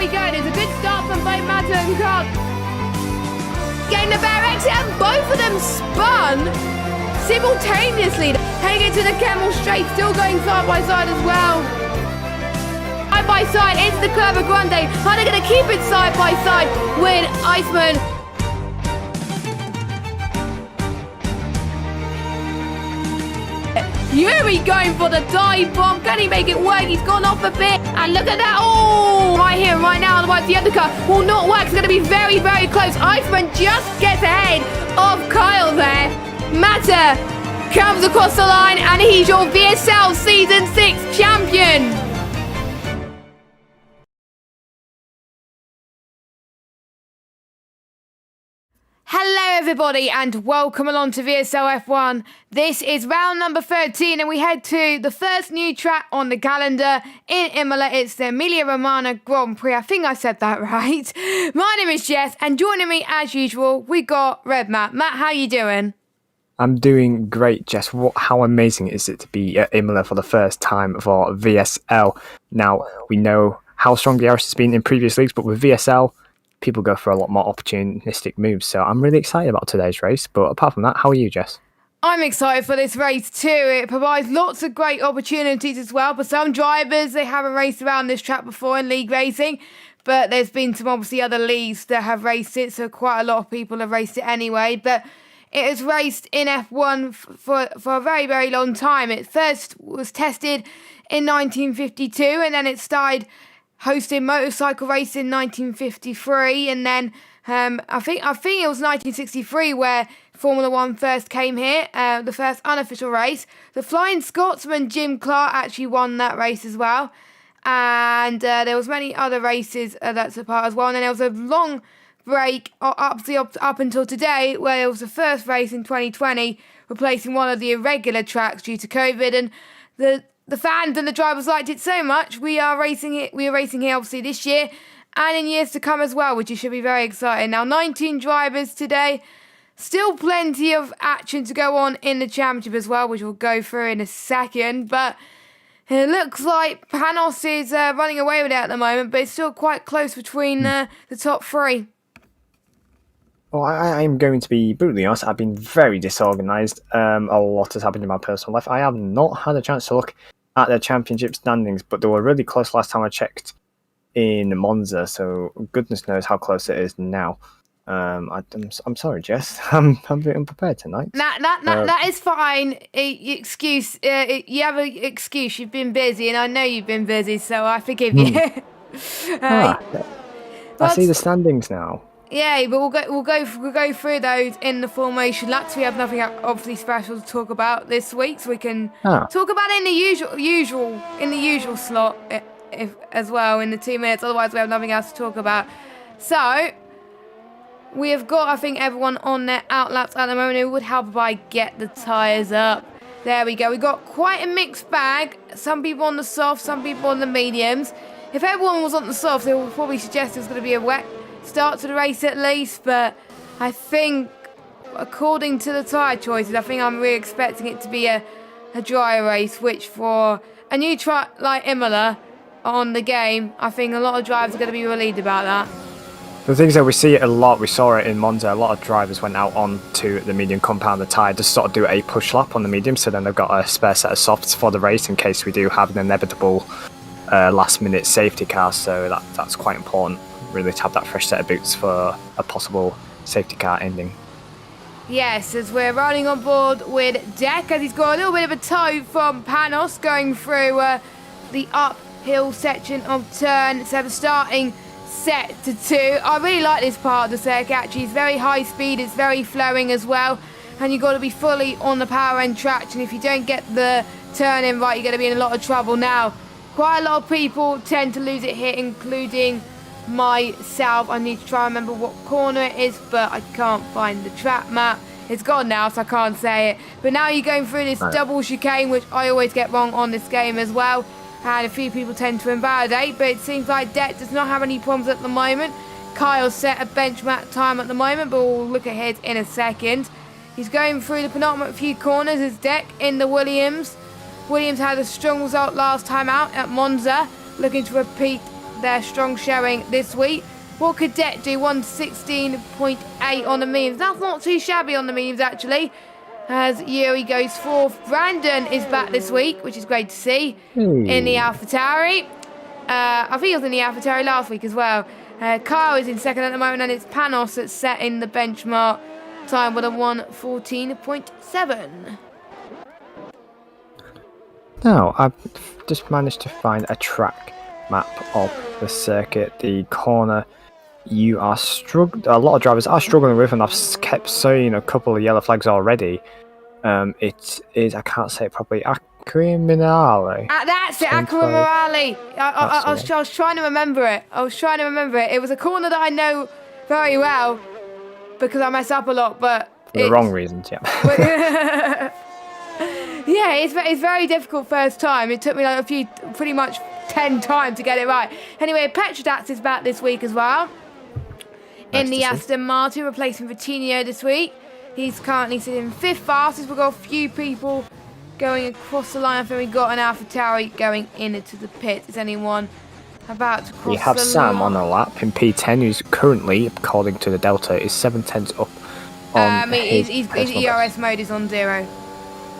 we go. There's a good start from both Mata and Carl. Getting the better exit, and both of them spun simultaneously. Heading into the Camel Straight, still going side by side as well. Side by side into the Curva Grande. Are they going to keep it side by side with Iceman? Yuri going for the dive bomb. Can he make it work? He's gone off a bit. And look at that. Oh, right here, right now. Otherwise, the undercut will not work. It's going to be very, very close. Iceman just gets ahead of Kyle there. Mata comes across the line, and he's your VSL Season 6 champion. Hello everybody and welcome along to VSL F1. This is round number 13 and we head to the first new track on the calendar in Imola. It's the Emilia-Romagna Grand Prix. I think I said that right. My name is Jess and joining me as usual we got Red Matt. Matt, how you doing? I'm doing great, Jess. How amazing is it to be at Imola for the first time for VSL? Now, we know how strong the Irish has been in previous leagues, but with VSL, people go for a lot more opportunistic moves. So I'm really excited about today's race. But apart from that, how are you, Jess? I'm excited for this race too. It provides lots of great opportunities as well. For some drivers, they haven't raced around this track before in league racing. But there's been some obviously other leagues that have raced it. So quite a lot of people have raced it anyway. But it has raced in F1 for a very, very long time. It first was tested in 1952 and then it started hosting motorcycle race in 1953, and then I think it was 1963 where Formula One first came here, the first unofficial race. The Flying Scotsman Jim Clark actually won that race as well, and there was many other races that's a part as well. And then there was a long break up until today, where there was the first race in 2020, replacing one of the irregular tracks due to COVID, and the fans and the drivers liked it so much. We are racing here obviously this year and in years to come as well, which should be very exciting. Now 19 drivers today, still plenty of action to go on in the championship as well, which we'll go through in a second. But it looks like Panos is running away with it at the moment, but it's still quite close between the top three. Well, I'm going to be brutally honest. I've been very disorganised. A lot has happened in my personal life. I have not had a chance to look at the championship standings, but they were really close last time I checked in Monza, so goodness knows how close it is now. I'm sorry, Jess. I'm a bit unprepared tonight. That is fine. You have an excuse. You've been busy, and I know you've been busy, so I forgive you. I see the standings now. Yeah, but we'll go through those in the formation laps. We have nothing obviously special to talk about this week, so we can talk about it in the usual slot as well in the 2 minutes. Otherwise, we have nothing else to talk about. So we have got, I think, everyone on their outlaps at the moment. It would help if I get the tyres up. There we go. We got quite a mixed bag. Some people on the soft, some people on the mediums. If everyone was on the soft, they would probably suggest it's going to be a wet start to the race at least, but I think according to the tyre choices, I think I'm really expecting it to be a dry race, which for a new track like Imola on the game, I think a lot of drivers are going to be relieved about that. The thing is that we see it a lot. We saw it in Monza. A lot of drivers went out onto the medium compound the tyre to sort of do a push lap on the medium, so then they've got a spare set of softs for the race in case we do have an inevitable last minute safety car, so that's quite important, really, to have that fresh set of boots for a possible safety car ending. Yes, as we're running on board with Deck, as he's got a little bit of a tow from Panos going through the uphill section of turn 7, starting set to 2. I really like this part of the circuit actually. It's very high speed, it's very flowing as well, and you've got to be fully on the power end traction. If you don't get the turn in right, you're going to be in a lot of trouble. Now, quite a lot of people tend to lose it here, including myself. I need to try and remember what corner it is, but I can't find the track map. It's gone now, so I can't say it. But now you're going through this double chicane, which I always get wrong on this game as well. And a few people tend to invalidate, but it seems like Det does not have any problems at the moment. Kyle's set a benchmark time at the moment, but we'll look at his in a second. He's going through the penultimate few corners as Deck in the Williams. Williams had a strong result last time out at Monza, looking to repeat their strong showing this week. What could Det do? 116.8 on the mediums. That's not too shabby on the mediums, actually. As Yuri goes 4th. Brandon is back this week, which is great to see, in the AlphaTauri. I think he was in the AlphaTauri last week as well. Kyle is in 2nd at the moment, and it's Panos that's setting the benchmark time with a 1:14.7. Now, I've just managed to find a track map of the circuit. The corner you are a lot of drivers are struggling with, and I've kept seeing a couple of yellow flags already. It is, I can't say it properly, Acriminale. That's it, Acriminale. I was trying to remember it. It was a corner that I know very well because I mess up a lot, but for the wrong reasons, yeah. Yeah, it's very difficult first time. It took me like pretty much 10 times to get it right. Anyway, Petrodats is back this week as well. In the Aston Martin, replacing Vitinho this week. He's currently sitting 5th fastest. We've got a few people going across the line. I think we've got an AlphaTauri going into the pit. Is anyone about to cross the line? We have Sam on a lap in P10, who's currently, according to the Delta, is 7 tenths up on his ERS mode is on 0.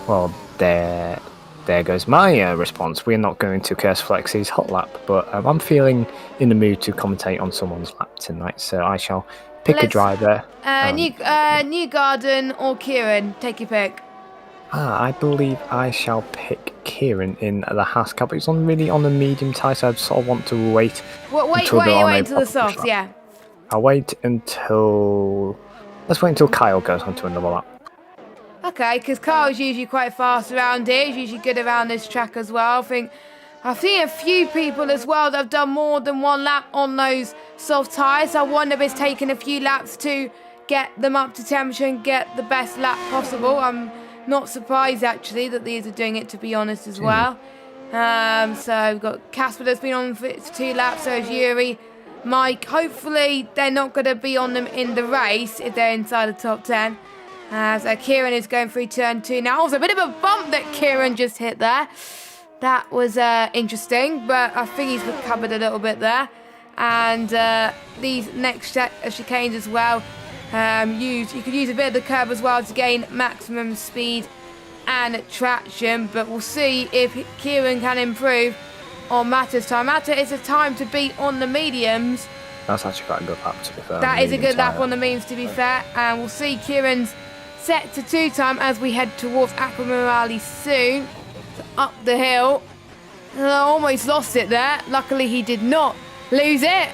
Well, there goes my response. We're not going to curse Flex's hot lap, but I'm feeling in the mood to commentate on someone's lap tonight, so I shall pick a driver. Newgarden or Kieran, take your pick. I believe I shall pick Kieran in the Haas Cup. It's really on the medium tyre, so I sort of want to wait. Wait until the softs, yeah. I'll wait until... Let's wait until Kyle goes onto another lap. Okay, because Kyle's usually quite fast around here. He's usually good around this track as well. I've seen a few people as well that have done more than one lap on those soft tyres. I wonder if it's taken a few laps to get them up to temperature and get the best lap possible. I'm not surprised, actually, that these are doing it, to be honest, as well. So we've got Casper that's been on for 2 laps, so is Yuri. Mike, hopefully they're not going to be on them in the race if they're inside the top 10. So Kieran is going through turn 2 now. It was a bit of a bump that Kieran just hit there. That was interesting, but I think he's recovered a little bit there. And these next chicanes as well, you could use a bit of the curb as well to gain maximum speed and traction, but we'll see if Kieran can improve on Matta's time. Matta is a time to beat on the mediums. That's actually quite a good lap, to be fair. That is a good lap on the mediums, to be fair, and we'll see Kieran's set to 2 time as we head towards Aquamarali soon. Up the hill. I almost lost it there. Luckily he did not lose it.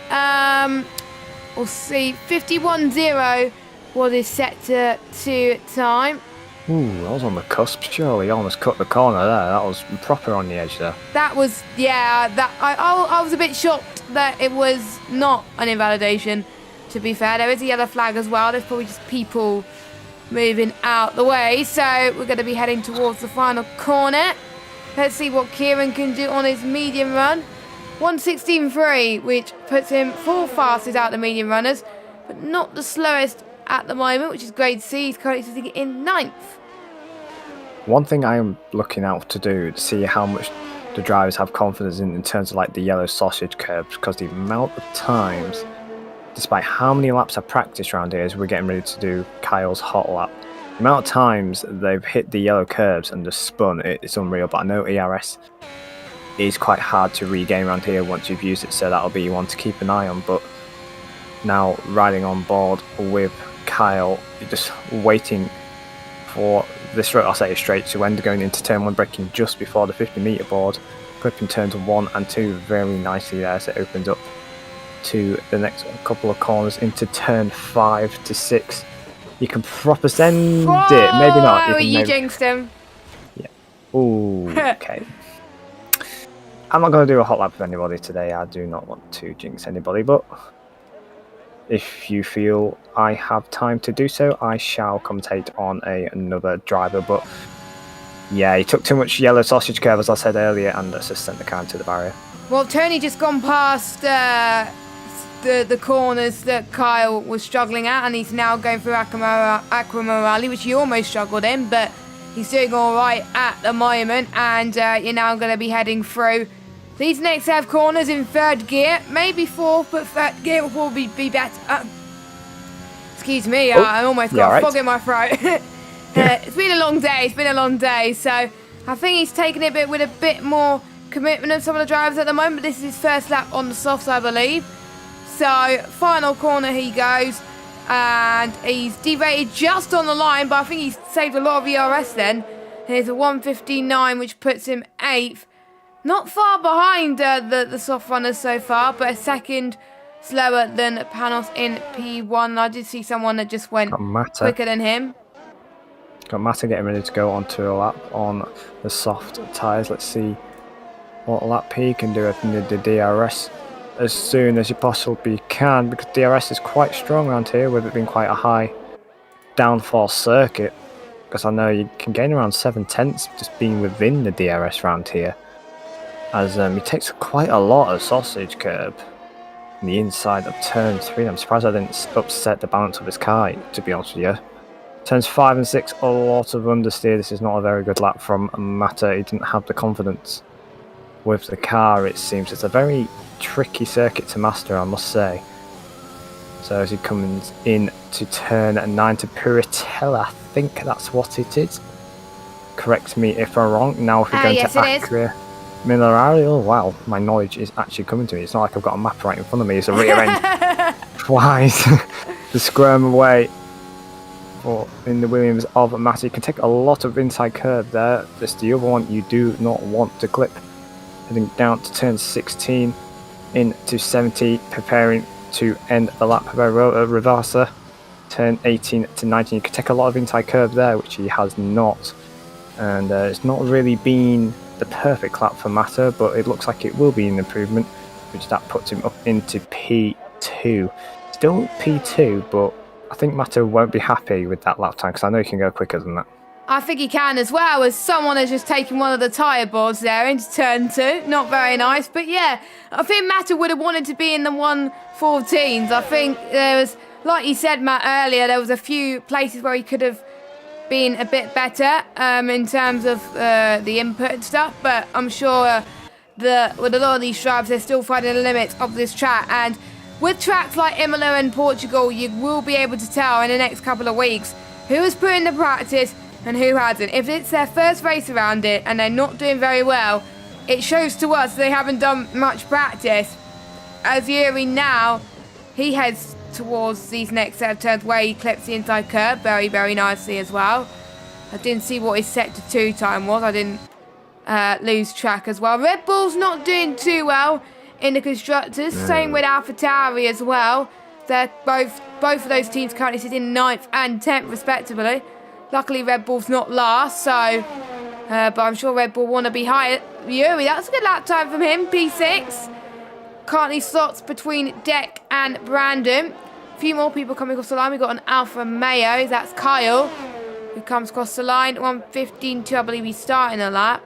We'll see. 51.0 was his set to 2 time. Ooh, that was on the cusp, surely. He almost cut the corner there. That was proper on the edge there. That was, yeah, I was a bit shocked that it was not an invalidation, to be fair. There is a yellow flag as well. There's probably just people moving out the way. So we're going to be heading towards the final corner. Let's see what Kieran can do on his medium run. 1:16.3, which puts him 4 fastest out the medium runners, but not the slowest at the moment, which is great to see. He's currently sitting in 9th. One thing I am looking out to do to see how much the drivers have confidence in terms of like the yellow sausage curbs, because the amount of times, despite how many laps I practiced around here as we're getting ready to do Kyle's hot lap, the amount of times they've hit the yellow curbs and just spun, it's unreal. But I know ERS is quite hard to regain around here once you've used it, so that'll be one to keep an eye on. But now riding on board with Kyle, just waiting for the straight to end, going into turn 1, braking just before the 50-metre board, gripping turns 1 and 2 very nicely there, so it opens up to the next couple of corners into turn 5 to 6. You can proper send it, maybe not. You jinxed him. Yeah. Ooh, okay. I'm not going to do a hot lap with anybody today. I do not want to jinx anybody, but if you feel I have time to do so, I shall commentate on another driver. But yeah, he took too much yellow sausage curve, as I said earlier, and that's just sent the car into the barrier. Well, Tony just gone past the corners that Kyle was struggling at, and he's now going through Aquamarali, which he almost struggled in, but he's doing all right at the moment. And you're now going to be heading through These next set of corners in third gear, maybe fourth, but third gear will probably be better. Excuse me, I almost got a fog in my throat. It's been a long day, so I think he's taken it with a bit more commitment than some of the drivers at the moment. This is his first lap on the softs, I believe. So, final corner he goes, and he's derated just on the line, but I think he's saved a lot of ERS then. Here's a 1:59, which puts him 8th. Not far behind the soft runners so far, but a second slower than Panos in P1. I did see someone that just went quicker than him. Got Mata getting ready to go onto a lap on the soft tyres. Let's see what lap he can do at the DRS as soon as you possibly can, because DRS is quite strong around here with it being quite a high downforce circuit, because I know you can gain around 7/10 just being within the DRS round here, as he takes quite a lot of sausage curb on the inside of turn 3. I'm surprised I didn't upset the balance of his car, to be honest with you. Turns 5 and 6, a lot of understeer. This is not a very good lap from Mata. He didn't have the confidence with the car, it seems. It's a very tricky circuit to master, I must say. So as he comes in to turn 9 to Piratella, I think that's what it is. Correct me if I'm wrong. Now if we go to Acre Millerari, oh wow, my knowledge is actually coming to me. It's not like I've got a map right in front of me. It's a rear end flies to squirm away. Or in the Williams of Mata, you can take a lot of inside curve there. This the other one you do not want to clip. Heading down to turn 16 into 70, preparing to end the lap by Reversa. Turn 18 to 19, you can take a lot of inside curve there, which he has not. And it's not really been the perfect lap for Mata, but it looks like it will be an improvement, which that puts him up into P2. Still P2, but I think Mata won't be happy with that lap time, because I know he can go quicker than that. I think he can as well, as someone has just taken one of the tyre boards there into turn 2. Not very nice, but yeah, I think Mata would have wanted to be in the 114s. I think there was, like you said, Matt, earlier, there was a few places where he could have been a bit better in terms of the input and stuff, but I'm sure with a lot of these drivers, they're still finding the limits of this track. And with tracks like Imola and Portugal, you will be able to tell in the next couple of weeks who has put in the practice and who hasn't. If it's their first race around it and they're not doing very well, it shows to us they haven't done much practice. As Yuri now, he heads towards these next set of turns where he clips the inside curve very, very nicely as well. I didn't see what his sector 2 time was. I didn't lose track as well. Red Bull's not doing too well in the constructors. Same with AlphaTauri as well. They're both of those teams currently sitting 9th and 10th respectively. Luckily Red Bull's not last, so but I'm sure Red Bull want to be higher. Yuri, that's a good lap time from him, P6. Currently slots between Deck and Brandon. A few more people coming across the line. We've got an Alfa Romeo, that's Kyle, who comes across the line. 1:15.2, I believe he's starting the lap.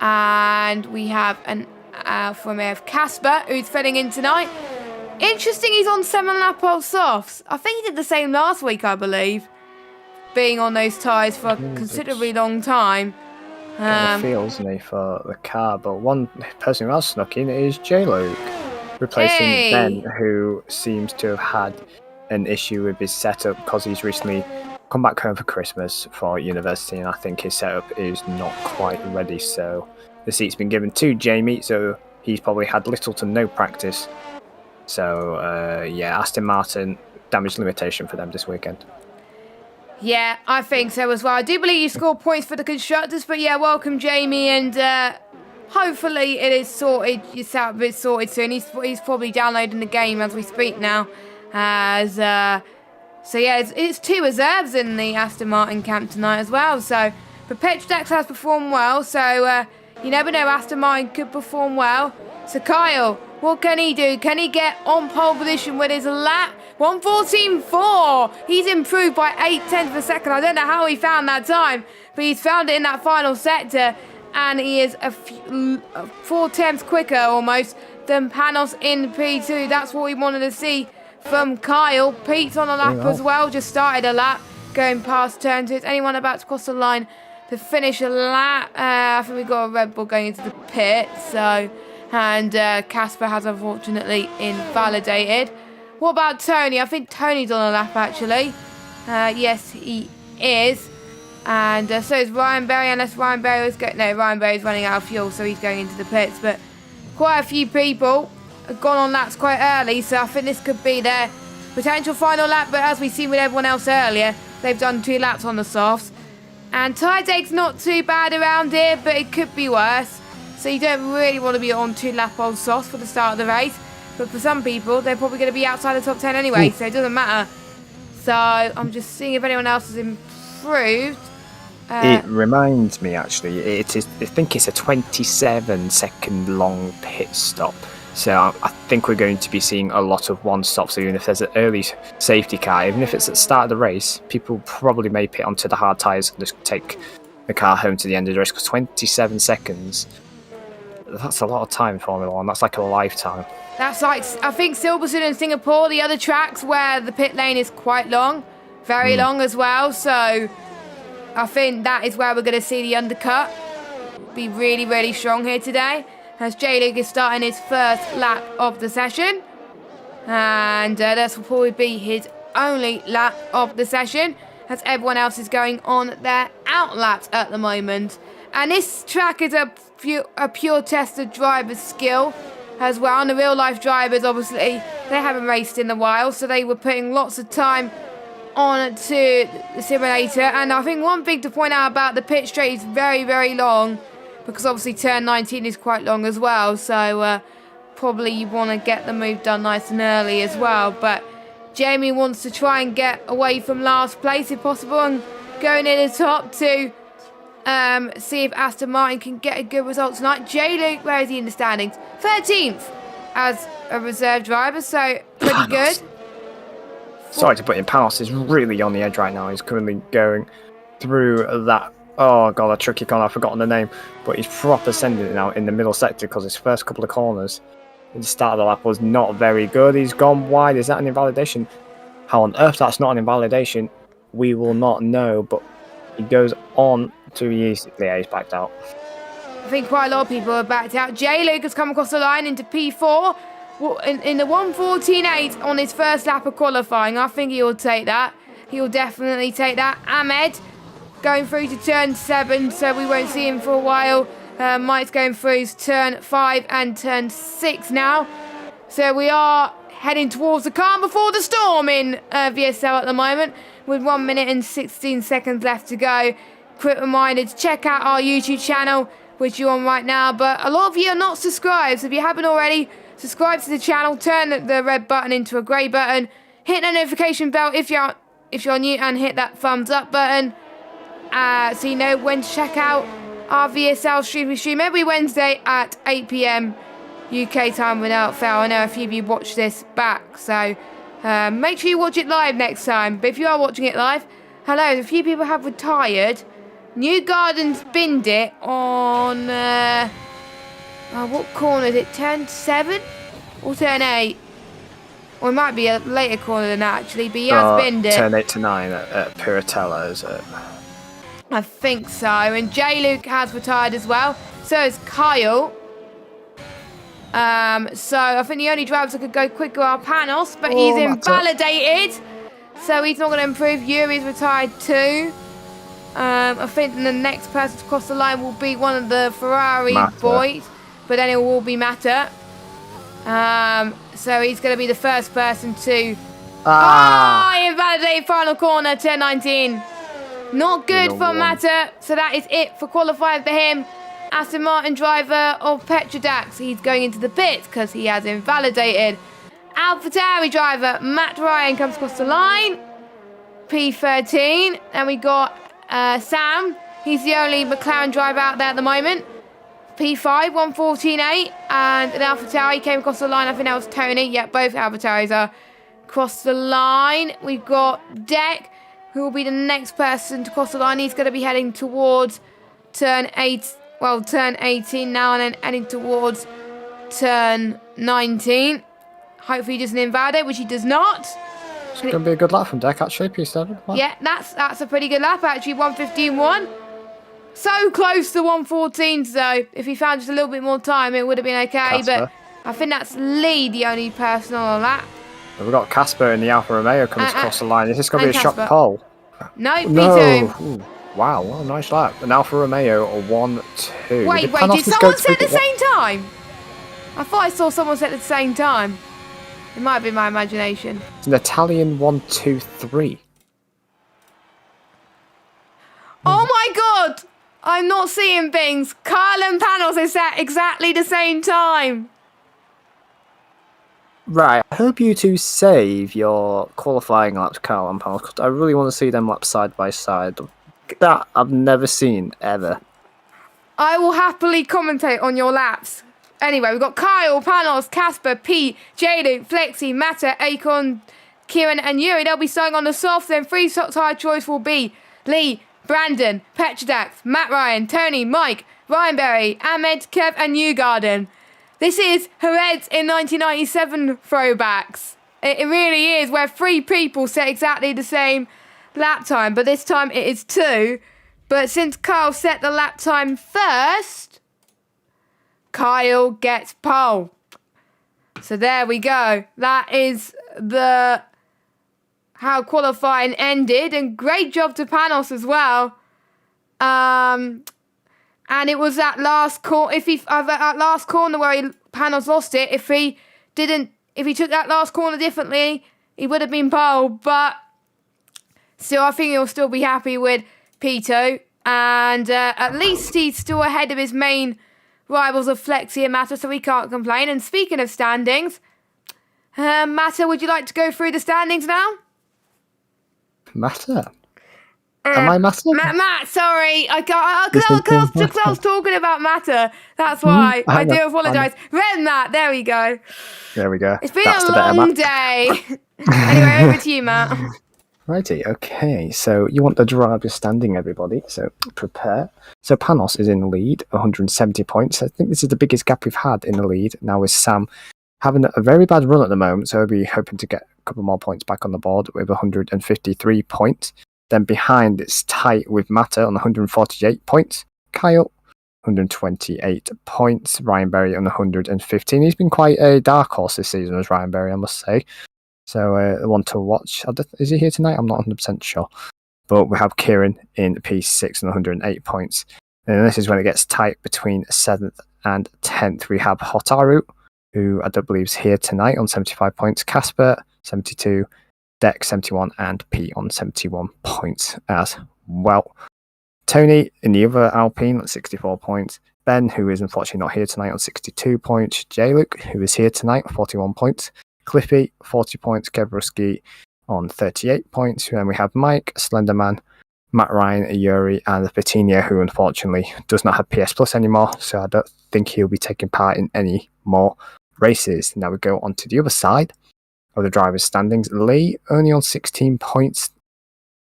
And we have an Alfa Romeo of Casper, who's filling in tonight. Interesting, he's on 7-lap-old softs. I think he did the same last week, I believe, being on those tyres for a considerably long time. The feels, isn't he, for the car? But one person who has snuck in is J-Luke, replacing Ben, who seems to have had an issue with his setup because he's recently come back home for Christmas for university, and I think his setup is not quite ready. So the seat's been given to Jamie, so he's probably had little to no practice. So yeah, Aston Martin, damage limitation for them this weekend. Yeah, I think so as well. I do believe you scored points for the constructors, but yeah, welcome Jamie, and hopefully it is sorted. Your setup is sorted soon. He's probably downloading the game as we speak now. So yeah, it's 2 reserves in the Aston Martin camp tonight as well. So Perpetuax has performed well, so you never know, Aston Martin could perform well. So Kyle, what can he do? Can he get on pole position with his lap? 1:14.4. He's improved by 0.8 of a second. I don't know how he found that time, but he's found it in that final sector, and he is 4/10 quicker almost than Panos in P2. That's what we wanted to see from Kyle. Pete's on a lap as well, just started a lap, going past turn 2. Is anyone about to cross the line to finish a lap? I think we've got a Red Bull going into the pit, so And Casper has unfortunately invalidated. What about Tony? I think Tony's on a lap actually. Yes, he is. And so is Ryan Berry, unless Ryan Berry was going... No, Ryan Berry's running out of fuel, so he's going into the pits. But quite a few people have gone on laps quite early, so I think this could be their potential final lap. But as we've seen with everyone else earlier, they've done 2 laps on the softs. And tyre date's not too bad around here, but it could be worse. So you don't really want to be on 2-lap-old softs for the start of the race. But for some people, they're probably going to be outside the top 10 anyway, so it doesn't matter. So I'm just seeing if anyone else has improved. It reminds me, actually, I think it's a 27-second long pit stop. So I think we're going to be seeing a lot of one stops. So even if there's an early safety car, even if it's at the start of the race, people probably may pit onto the hard tyres and just take the car home to the end of the race. Because 27 seconds, that's a lot of time for Formula 1. That's like a lifetime. That's like, I think Silverstone and Singapore, the other tracks where the pit lane is quite long, very long as well. So I think that is where we're going to see the undercut be really, really strong here today. As J. Luke is starting his first lap of the session. And this will probably be his only lap of the session, as everyone else is going on their out laps at the moment. And this track is a pure test of driver's skill as well. And the real life drivers, obviously, they haven't raced in a while, so they were putting lots of time onto the simulator. And I think one thing to point out about the pit straight is very, very long, because obviously turn 19 is quite long as well, so probably you want to get the move done nice and early as well. But Jamie wants to try and get away from last place if possible, and going in the top to see if Aston Martin can get a good result tonight. J. Luke, where is he in the standings? 13th as a reserve driver, so pretty good. Sorry to put in, Panos is really on the edge right now. He's currently going through that... Oh god, a tricky corner, I've forgotten the name. But he's proper sending it now in the middle sector, because his first couple of corners at the start of the lap was not very good. He's gone wide. Is that an invalidation? How on earth that's not an invalidation, we will not know. But he goes on to he's backed out. I think quite a lot of people are backed out. J. Luke has come across the line into P4 in the 1:14.8 on his first lap of qualifying. I think he will take that. He will definitely take that. Ahmed going through to turn 7, so we won't see him for a while. Mike's going through his turn 5 and turn 6 now. So we are heading towards the calm before the storm in VSL at the moment, with 1 minute and 16 seconds left to go. Quick reminder to check out our YouTube channel, which you're on right now. But a lot of you are not subscribed, so if you haven't already, subscribe to the channel, turn the red button into a grey button, hit the notification bell if you're new, and hit that thumbs up button. So you know when to check out our VSL stream. We stream every Wednesday at 8 PM UK time without fail. I know a few of you watch this back, so make sure you watch it live next time. But if you are watching it live, hello, a few people have retired. New Gardens binned it on, what corner is it, turn 7 or turn 8? Or it might be a later corner than that actually, but he has binned it. Turn 8 to 9 at Piratella, is it? I think so. And J. Luke has retired as well. So is Kyle. So I think the only drivers that could go quicker are Panos, but he's invalidated. So he's not going to improve. Yuri's retired too. I think the next person to cross the line will be one of the Ferrari boys, but then it will be Mata. So he's going to be the first person to... invalidated final corner, turn 19. Not good for Mata, so that is it for qualifying for him. Aston Martin driver of Petrodax, he's going into the pits because he has invalidated. AlphaTauri driver Matt Ryan comes across the line, P13. And we got Sam, he's the only McLaren driver out there at the moment, P5, 1:14.8. And an AlphaTauri came across the line, I think that was Tony. Yeah, both AlphaTauris are across the line. We've got Deck, who will be the next person to cross the line. He's going to be heading towards turn 18 now, and then heading towards turn 19. Hopefully he doesn't invalidate, which he does not. It's going to be a good lap from Deck, actually, P7. Wow. Yeah, that's a pretty good lap, actually, 1:15.1. So close to 114, though. If he found just a little bit more time, it would have been okay. Casper. But I think that's Lee, the only person on that. We've got Casper in the Alfa Romeo coming across the line. Is this going to be a shock Casper. pole? No, No. P2. Ooh, wow, what a nice lap. An Alfa Romeo, a 1-2. Wait, did someone set at the same time? I thought I saw someone set at the same time. It might be my imagination. It's an Italian 1-2-3. Oh my god! I'm not seeing things. Kyle and Panos is at exactly the same time. Right, I hope you two save your qualifying laps, Carl and Panos, because I really want to see them laps side by side. That I've never seen, ever. I will happily commentate on your laps. Anyway, we've got Kyle, Panos, Casper, Pete, Jaden, Flexi, Matta, Akon, Kieran and Yuri. They'll be starting on the soft. Then three tyre choice will be Lee, Brandon, Petrodax, Matt Ryan, Tony, Mike, Ryan Berry, Ahmed, Kev and Newgarden. This is Jerez in 1997 throwbacks. It really is, where three people set exactly the same lap time, but this time it is two. But since Kyle set the lap time first, Kyle gets pole. So there we go. That is how qualifying ended, and great job to Panos as well. And it was that last corner. That last corner where Panos lost it. If he took that last corner differently, he would have been pole. But still, I think he'll still be happy with Pito, and at least he's still ahead of his main rivals of Flexi and Matta, so he can't complain. And speaking of standings, Matta, would you like to go through the standings now? Matter? Am I Matter? Matt, sorry. Because I was talking about Matter. That's why. I do apologise. Red Matt, there we go. There we go. It's been a long day. Anyway, over to you, Matt. Righty, okay. So you want the driver standing, everybody. So prepare. So Panos is in the lead, 170 points. I think this is the biggest gap we've had in the lead. Now with Sam having a very bad run at the moment, so he'll be hoping to get a couple more points back on the board with 153 points. Then behind, it's tight with Matta on 148 points. Kyle, 128 points. Ryan Berry on 115. He's been quite a dark horse this season, as Ryan Berry, I must say. So one to watch. Is he here tonight? I'm not 100% sure. But we have Kieran in P6 on 108 points. And this is when it gets tight between 7th and 10th. We have Hotaru, who I don't believe is here tonight, on 75 points. Casper, 72. Deck 71 and P on 71 points as well. Tony in the other Alpine at 64 points. Ben, who is unfortunately not here tonight, on 62 points. J-Luke, who is here tonight, 41 points. Cliffy, 40 points. Kebruski on 38 points. Then we have Mike, Slenderman, Matt Ryan, Yuri, and Petinia, who unfortunately does not have PS Plus anymore, so I don't think he'll be taking part in any more races. Now we go on to the other side of the drivers' standings. Lee only on 16 points.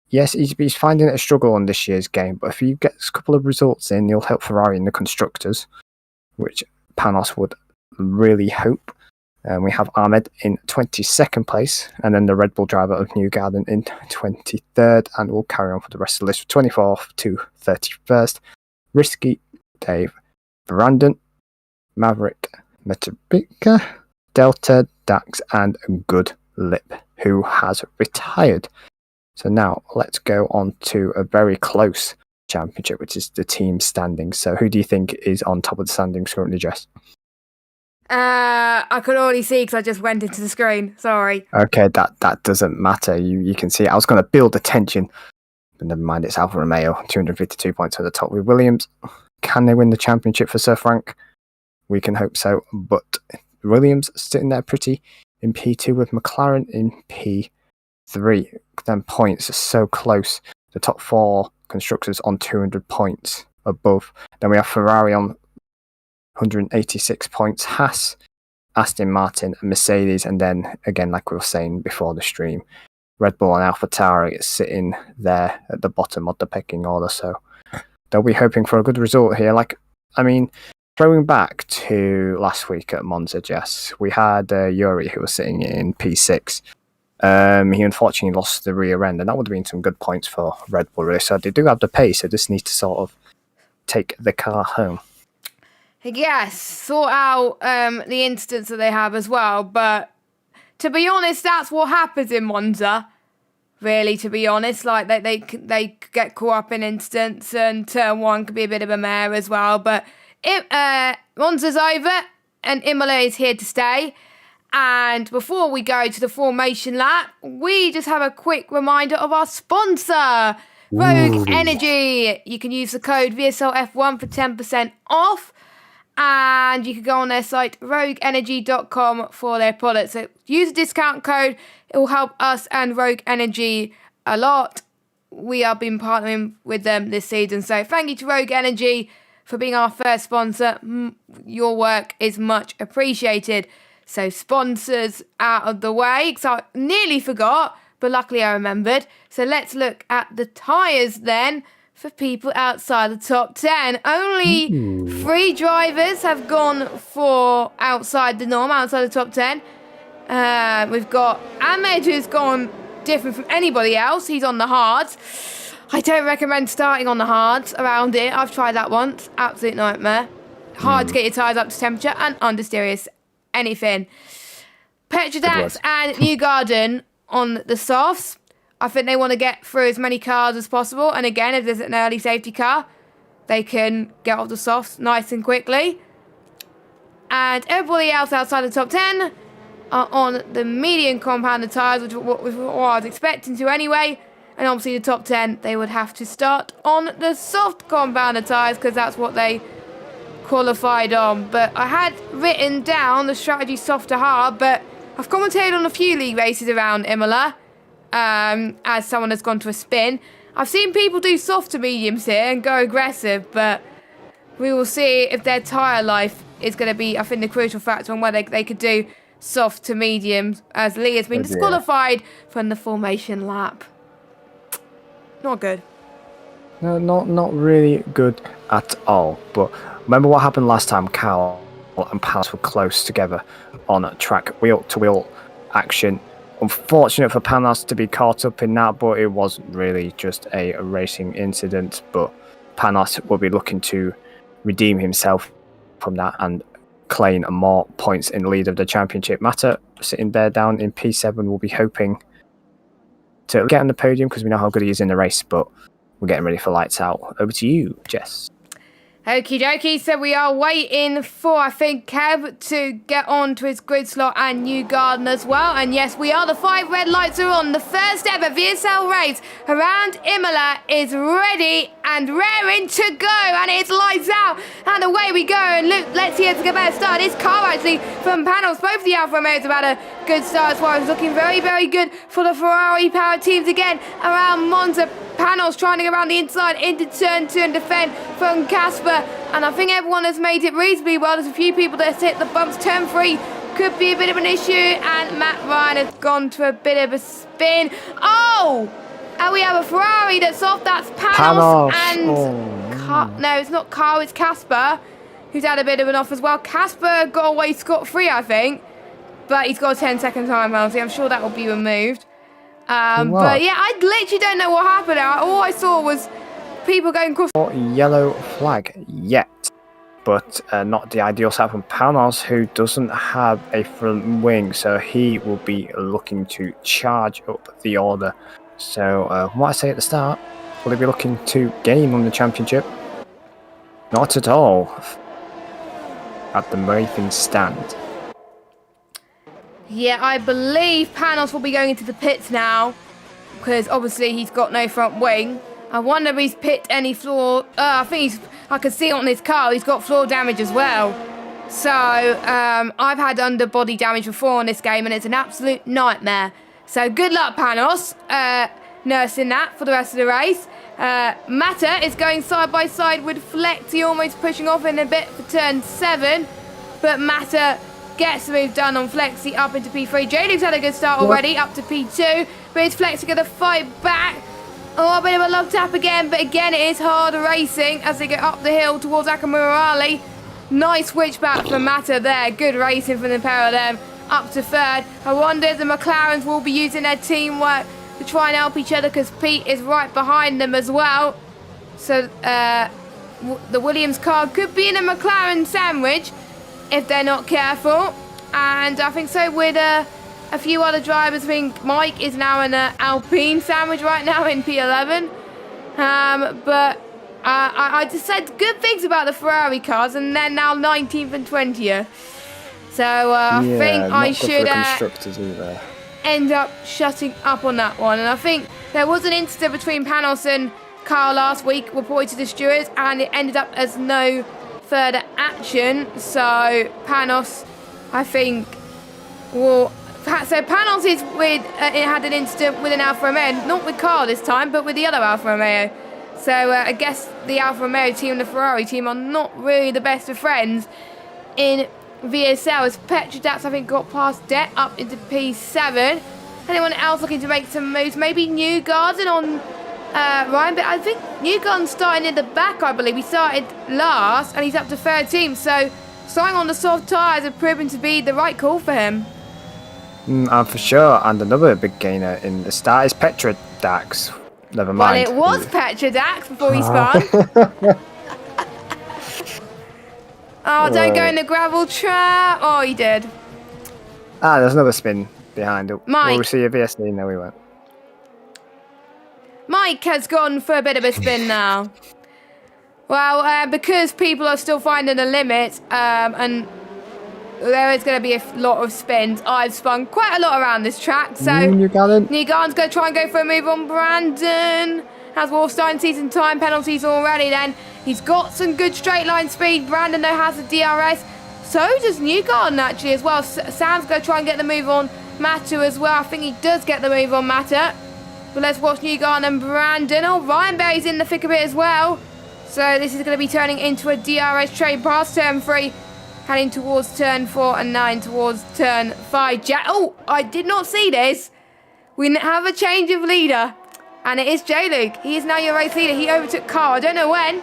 Yes, he's finding it a struggle on this year's game, but if he gets a couple of results in, he'll help Ferrari in the constructors, which Panos would really hope. And we have Ahmed in 22nd place, and then the Red Bull driver of Newgarden in 23rd, and we'll carry on for the rest of the list from 24th to 31st. Risky, Dave, Brandon, Maverick, Metabika, Delta, Dax, and Good Lip, who has retired. So now let's go on to a very close championship, which is the team standings. So who do you think is on top of the standings currently, Jess? I could already see because I just went into the screen. Sorry. Okay, that doesn't matter. You can see it. I was going to build the tension, but never mind. It's Alfa Romeo, 252 points at the top with Williams. Can they win the championship for Sir Frank? We can hope so, but Williams sitting there pretty in P2 with McLaren in P3. Then points are so close. The top four constructors on 200 points above. Then we have Ferrari on 186 points. Haas, Aston Martin, and Mercedes. And then, again, like we were saying before the stream, Red Bull and AlphaTauri is sitting there at the bottom of the pecking order. So they'll be hoping for a good result here. Throwing back to last week at Monza, Jess, we had Yuri, who was sitting in P6. He unfortunately lost the rear end, and that would have been some good points for Red Bull, really. So they do have the pace, so just need to sort of take the car home. Yes, sort out the instance that they have as well. But to be honest, that's what happens in Monza. Really, to be honest, like they get caught up in instance, and turn one could be a bit of a mare as well. But Monza's over, and Imola is here to stay. And before we go to the formation lap, we just have a quick reminder of our sponsor, Rogue Energy. You can use the code VSL F1 for 10% off. And you can go on their site, rogueenergy.com, for their products. So use the discount code. It will help us and Rogue Energy a lot. We have been partnering with them this season. So thank you to Rogue Energy for being our first sponsor. Your work is much appreciated. So sponsors out of the way, because I nearly forgot, but luckily I remembered. So let's look at the tyres then for people outside the top 10. Only 3 drivers have gone for outside the norm, outside the top 10. We've got Ahmed, who's gone different from anybody else. He's on the hards. I don't recommend starting on the hards around it. I've tried that once. Absolute nightmare. Hard to get your tyres up to temperature and understeer anything. Petrodax and Newgarden on the softs. I think they want to get through as many cars as possible. And again, if there's an early safety car, they can get off the softs nice and quickly. And everybody else outside the top 10 are on the medium compounded tyres, which is what I was expecting to anyway. And obviously the top 10, they would have to start on the soft compounded tyres, because that's what they qualified on. But I had written down the strategy soft to hard, but I've commentated on a few league races around Imola. As someone has gone to a spin. I've seen people do soft to mediums here and go aggressive, but we will see if their tyre life is going to be, I think, the crucial factor on whether they could do soft to mediums, as Lee has been disqualified from the formation lap. Not good. No, not really good at all. But remember what happened last time? Cal and Palace were close together on a track, wheel-to-wheel action. Unfortunate for Panos to be caught up in that, but it wasn't really just a racing incident. But Panos will be looking to redeem himself from that and claim more points in the lead of the championship. Mata, sitting there down in P7, will be hoping to get on the podium, because we know how good he is in the race, but we're getting ready for lights out. Over to you, Jess. Okie dokie, so we are waiting for, I think, Kev to get on to his grid slot and Newgarden as well. And yes, we are. The 5 red lights are on. The first ever VSL race around Imola is ready and raring to go. And it's lights out. And away we go. And look, let's see, it's a better start. This car actually from panels. Both the Alfa Romeos have had a good start as well. It's looking very, very good for the Ferrari powered teams again around Monza. Panos trying to go around the inside into turn 2 and defend from Casper. And I think everyone has made it reasonably well. There's a few people that hit the bumps. Turn 3 could be a bit of an issue. And Matt Ryan has gone to a bit of a spin. Oh! And we have a Ferrari that's off. That's Panos. And no, it's not Carl, it's Casper, who's had a bit of an off as well. Casper got away scot-free, I think. But he's got a 10-second time penalty. I'm sure that will be removed. But yeah, I literally don't know what happened. All I saw was people going across. Yellow flag yet, but not the ideal setup from Panos, who doesn't have a front wing, so he will be looking to charge up the order. So what I say at the start, will he be looking to gain on the championship? Not at all. At the Murphy stand. Yeah, I believe Panos will be going into the pits now, because obviously he's got no front wing. I wonder if he's pit any floor. I can see it on his car. He's got floor damage as well. So I've had underbody damage before in this game, and it's an absolute nightmare. So good luck, Panos, nursing that for the rest of the race. Mata is going side by side with Flexi, almost pushing off in a bit for turn 7, but Mata gets the move done on Flexi up into P3. J-Luke's had a good start already, up to P2. But is Flexi going to fight back? Oh, a bit of a log tap again. But again, it is hard racing as they get up the hill towards Akamurali. Nice switchback from Mata there. Good racing from the pair of them. Up to 3rd. I wonder if the McLarens will be using their teamwork to try and help each other, because Pete is right behind them as well. So, the Williams car could be in a McLaren sandwich if they're not careful. And I think so with a few other drivers. I think Mike is now in an Alpine sandwich right now in P11. But I just said good things about the Ferrari cars, and they're now 19th and 20th. So I think I should end up shutting up on that one. And I think there was an incident between Panos and Carl last week reported to the stewards, and it ended up as no further action. So Panos, I think, will... So Panos is with had an incident with an Alfa Romeo, not with Carl this time, but with the other Alfa Romeo. So I guess the Alfa Romeo team and the Ferrari team are not really the best of friends in VSL. As Petrodax, I think, got past Det up into P7. Anyone else looking to make some moves? Maybe Newgarden on Ryan, but I think Newgarden's starting in the back, I believe. He started last and he's up to 13th. So starting on the soft tyres have proven to be the right call for him. For sure, and another big gainer in the start is Petrodax. Never mind. Well, it was Petrodax before he spun. Oh, don't go in the gravel trap. Oh, he did. There's another spin behind it. Mike. Will we see a VSD? No, we won't. Mike has gone for a bit of a spin now. Well, because people are still finding the limit, and there is going to be a lot of spins. I've spun quite a lot around this track, so Newgarden's going to try and go for a move on Brandon. Has Wolfstein season time penalties already then. He's got some good straight line speed. Brandon though has a DRS. So does Newgarden actually as well. Sam's going to try and get the move on Mata as well. I think he does get the move on Mata. But let's watch Newgarden and Brandon. Oh, Ryan Berry's in the thick of it as well. So this is going to be turning into a DRS trade past turn 3. Heading towards turn 4 and 9 towards turn 5. Oh, I did not see this. We have a change of leader. And it is J-Luke. He is now your race leader. He overtook Carl. I don't know when,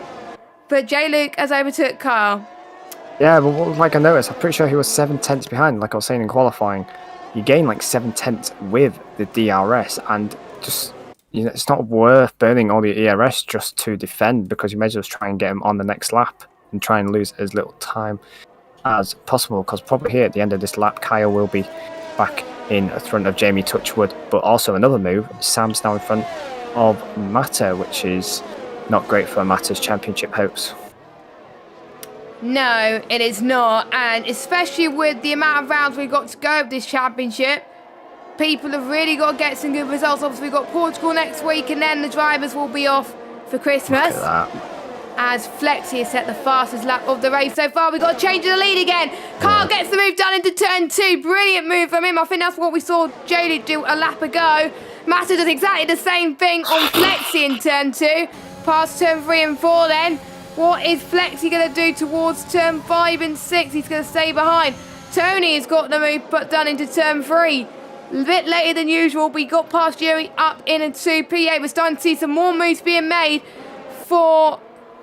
but J-Luke has overtook Carl. Yeah, but like I noticed, I'm pretty sure he was 7 tenths behind. Like I was saying in qualifying, you gain like 7 tenths with the DRS, and just, you know, it's not worth burning all the ERS just to defend, because you may as well try and get him on the next lap and try and lose as little time as possible, because probably here at the end of this lap Kyle will be back in front of Jamie Touchwood. But also another move, Sam's now in front of Mata, which is not great for Mata's championship hopes. No, it is not, and especially with the amount of rounds we've got to go of this championship, people have really got to get some good results. Obviously we've got Portugal next week, and then the drivers will be off for Christmas. Look at that. As Flexi has set the fastest lap of the race so far. We've got to change the lead again. Carl gets the move done into turn 2. Brilliant move from him. I think that's what we saw J-Luke do a lap ago. Mata does exactly the same thing on Flexi in turn 2. Past turn 3 and 4 then. What is Flexi going to do towards turn 5 and 6? He's going to stay behind. Tony has got the move put done into turn 3. A bit later than usual. We got past Yuri up into P8. We're starting to see some more moves being made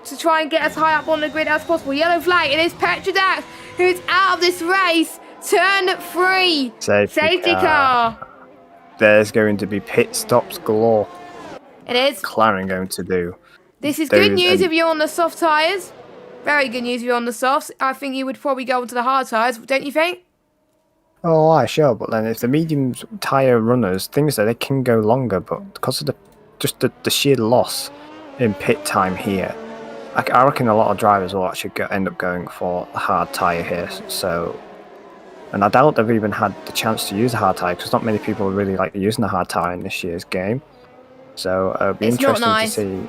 to try and get as high up on the grid as possible. Yellow flag. It is Petrodax who is out of this race. Turn 3. Safety car. There's going to be pit stops galore. It is. McLaren going to do. This is good news if you're on the soft tyres. Very good news if you're on the softs. I think you would probably go onto the hard tyres, don't you think? Oh, aye, sure. But then if the medium tyre runners, things that they can go longer, but because of the sheer loss in pit time here, I reckon a lot of drivers will actually end up going for the hard tyre here. So, and I doubt they've even had the chance to use a hard tyre, because not many people really like using the hard tyre in this year's game. So it'll be interesting to see.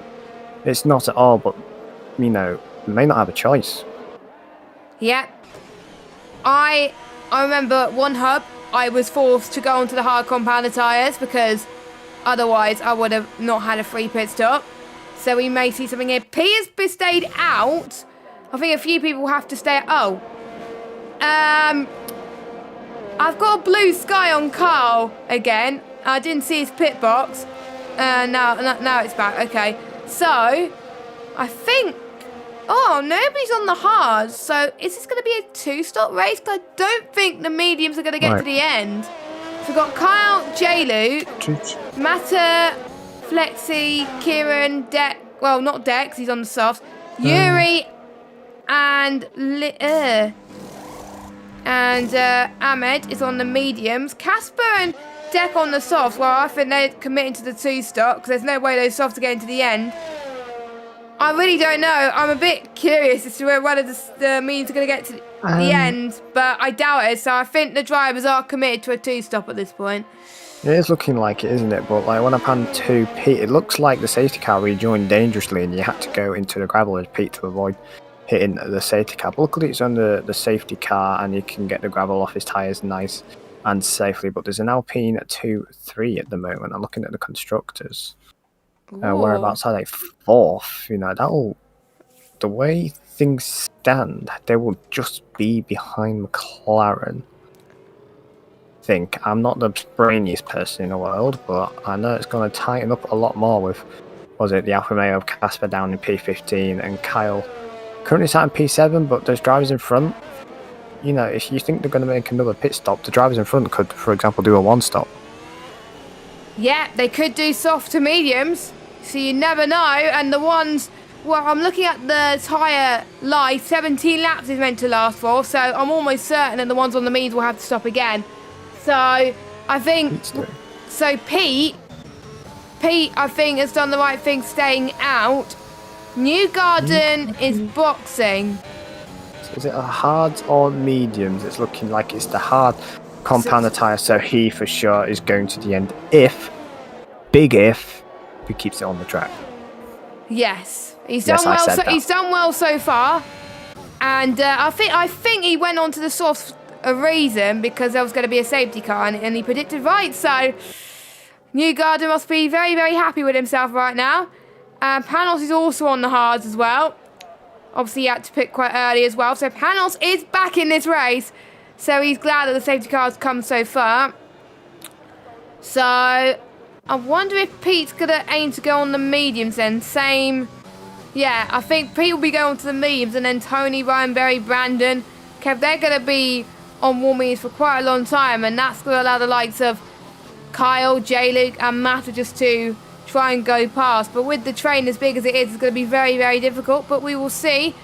It's not at all, but you know, they may not have a choice. Yeah. I remember one hub, I was forced to go onto the hard compounder tyres because otherwise I would have not had a free pit stop. So we may see something here. P has stayed out. I think a few people have to stay. I've got a blue sky on Carl again. I didn't see his pit box. Now it's back. Okay. So I think. Oh, nobody's on the hard. So is this going to be a 2-stop race? Because I don't think the mediums are going to get to the end. So we've got Kyle, J-Luke, Mata, Flexi, Kieran, Dex. Well, not Dex, he's on the softs. Yuri and Ahmed is on the mediums. Casper and Deck on the softs. Well, I think they're committing to the 2-stop because there's no way those softs are getting to the end. I really don't know. I'm a bit curious as to whether the mediums are going to get to the end, but I doubt it. So I think the drivers are committed to a 2-stop at this point. It is looking like it, isn't it? But like when I pan to Pete, it looks like the safety car rejoined dangerously, and you had to go into the gravel as Pete to avoid hitting the safety car. But luckily, it's on the safety car, and you can get the gravel off his tyres nice and safely. But there's an Alpine 2-3 at the moment. I'm looking at the constructors. Whereabouts are they? 4th. You know, the way things stand, they will just be behind McLaren. I'm not the brainiest person in the world, but I know it's going to tighten up a lot more with, the Alfa Romeo of Casper down in P15 and Kyle currently sat in P7, but there's drivers in front. You know, if you think they're going to make another pit stop, the drivers in front could, for example, do a 1-stop. Yeah, they could do soft to mediums, so you never know. And the ones, well, I'm looking at the tyre life, 17 laps is meant to last for, so I'm almost certain that the ones on the mediums will have to stop again. So I think, Pete, I think, has done the right thing staying out. Newgarden is boxing. So is it a hard or mediums? It's looking like it's the hard compound tyre, so he for sure is going to the end big if, he keeps it on the track. Yes, he's done well. He's done well so far, and I think he went on to the soft a reason because there was going to be a safety car, and he predicted right. So Newgarden must be very, very happy with himself right now. Penalties is also on the hards as well. Obviously, he had to pick quite early as well. So Penalties is back in this race. So he's glad that the safety car has come so far. So I wonder if Pete's going to aim to go on the mediums then. Same. Yeah, I think Pete will be going to the mediums, and then Tony, Ryan, Berry, Brandon, Kev, they're going to be on warmings for quite a long time, and that's going to allow the likes of Kyle, J-Luke and Matt just to try and go past. But with the train as big as it is, it's going to be very, very difficult, but we will see.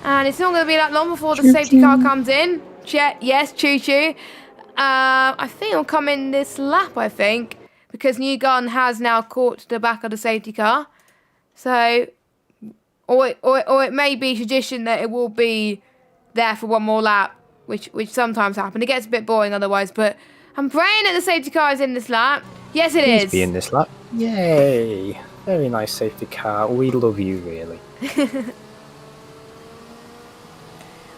And it's not going to be that long before the safety car comes in. Yes, choo-choo. I think it'll come in this lap, I think, because Newgarden has now caught the back of the safety car. So, or it may be tradition that it will be there for one more lap, which sometimes happens. It gets a bit boring otherwise, but I'm praying that the safety car is in this lap. Yes, it is. Please be in this lap. Yay! Very nice safety car. We love you, really.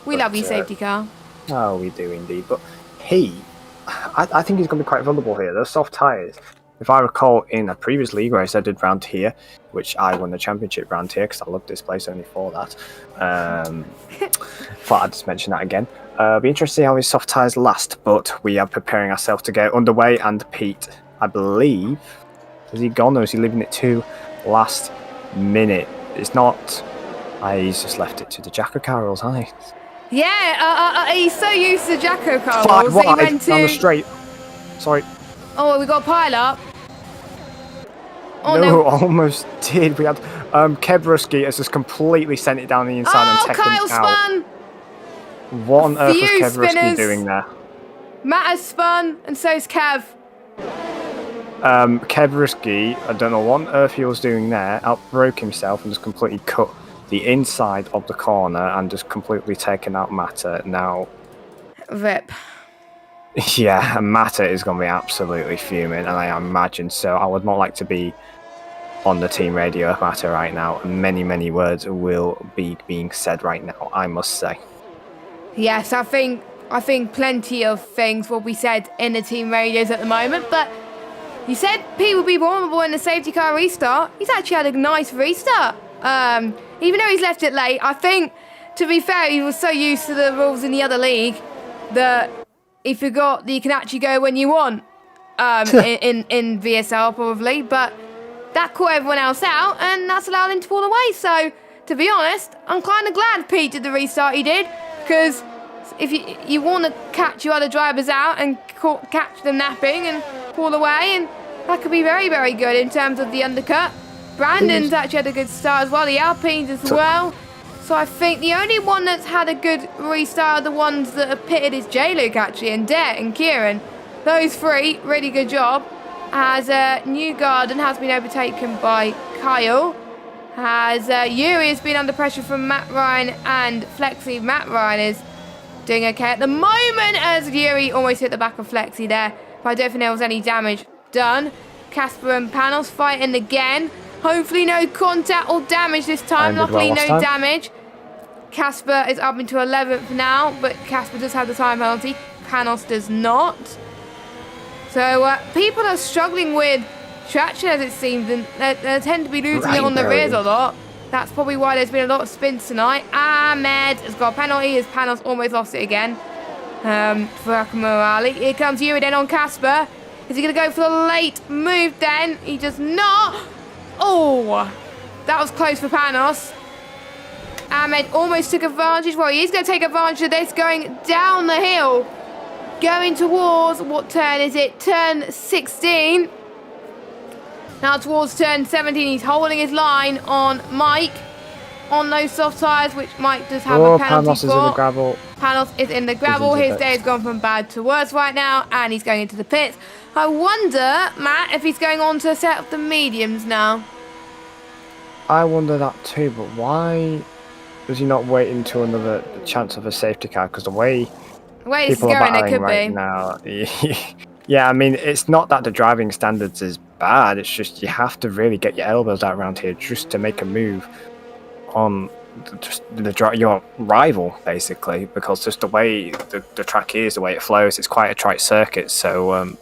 We love you, safety car. Oh, we do indeed. But I think he's going to be quite vulnerable here. Those soft tyres. If I recall, in a previous league race I did round here, which I won the championship round here because I love this place only for that. Thought I'd just mention that again. Be interested to see how his soft tyres last, but we are preparing ourselves to get underway. And Pete, I believe, has he gone or is he leaving it to last minute? It's not. He's just left it to the Jacko Carrolls, hasn't he? Yeah, he's so used to Jacko Carrolls. Flag wide down the straight. Sorry. Oh, we got a pile up. Oh, no, almost did. We had Kebruski has just completely sent it down the inside and taken Kyle it out. spun. What on earth was Kebruski doing there? Matt has spun, and so's Kev. Kebruski, I don't know what on earth he was doing there, outbroke himself and just completely cut the inside of the corner and just completely taken out Mata. Now, Rip. Yeah, Mata is going to be absolutely fuming, and I imagine so. I would not like to be on the team radio of Mata right now. Many, many words will be being said right now, I must say. Yes, I think plenty of things will be said in the team radios at the moment, but you said Pete will be vulnerable in the safety car restart. He's actually had a nice restart. Even though he's left it late, I think, to be fair, he was so used to the rules in the other league that he forgot that you can actually go when you want in VSL probably, but that caught everyone else out, and that's allowed him to pull away. So, to be honest, I'm kind of glad Pete did the restart he did, because if you want to catch your other drivers out and catch them napping and pull away, and that could be very, very good in terms of the undercut. Brandon's actually had a good start as well, the Alpines as well. So I think the only one that's had a good restart are the ones that are pitted is J-Luke, actually, and Det and Kieran. Those three, really good job. As Newgarden has been overtaken by Kyle. As Yuri has been under pressure from Matt Ryan and Flexi. Matt Ryan is doing okay at the moment as Yuri almost hit the back of Flexi there. But I don't think there was any damage done. Casper and Panos fighting again. Hopefully no contact or damage this time. Luckily no damage. Casper is up into 11th now, but Casper does have the time penalty. Panos does not. So people are struggling with traction as it seems, and they tend to be losing it on the rears a lot. That's probably why there's been a lot of spins tonight. Ahmed has got a penalty as Panos almost lost it again. For Morali. Here comes Yuri then on Casper. Is he going to go for the late move then? He does not. Oh, that was close for Panos. Ahmed almost took advantage. Well, he is going to take advantage of this going down the hill. Going towards, what turn is it? Turn 16. Now towards turn 17. He's holding his line on Mike. On those soft tyres, which Mike does have a penalty Panos for. is in the gravel. Panos is in the gravel. His day has gone from bad to worse right now, and he's going into the pits. I wonder, Matt, if he's going on to set up the mediums now. I wonder that too, but why does he not wait until another chance of a safety car? Because the way People are battling right now. Yeah, I mean, it's not that the driving standards is bad. It's just you have to really get your elbows out around here just to make a move on your rival, basically, because just the way the track is, the way it flows, it's quite a trite circuit. So,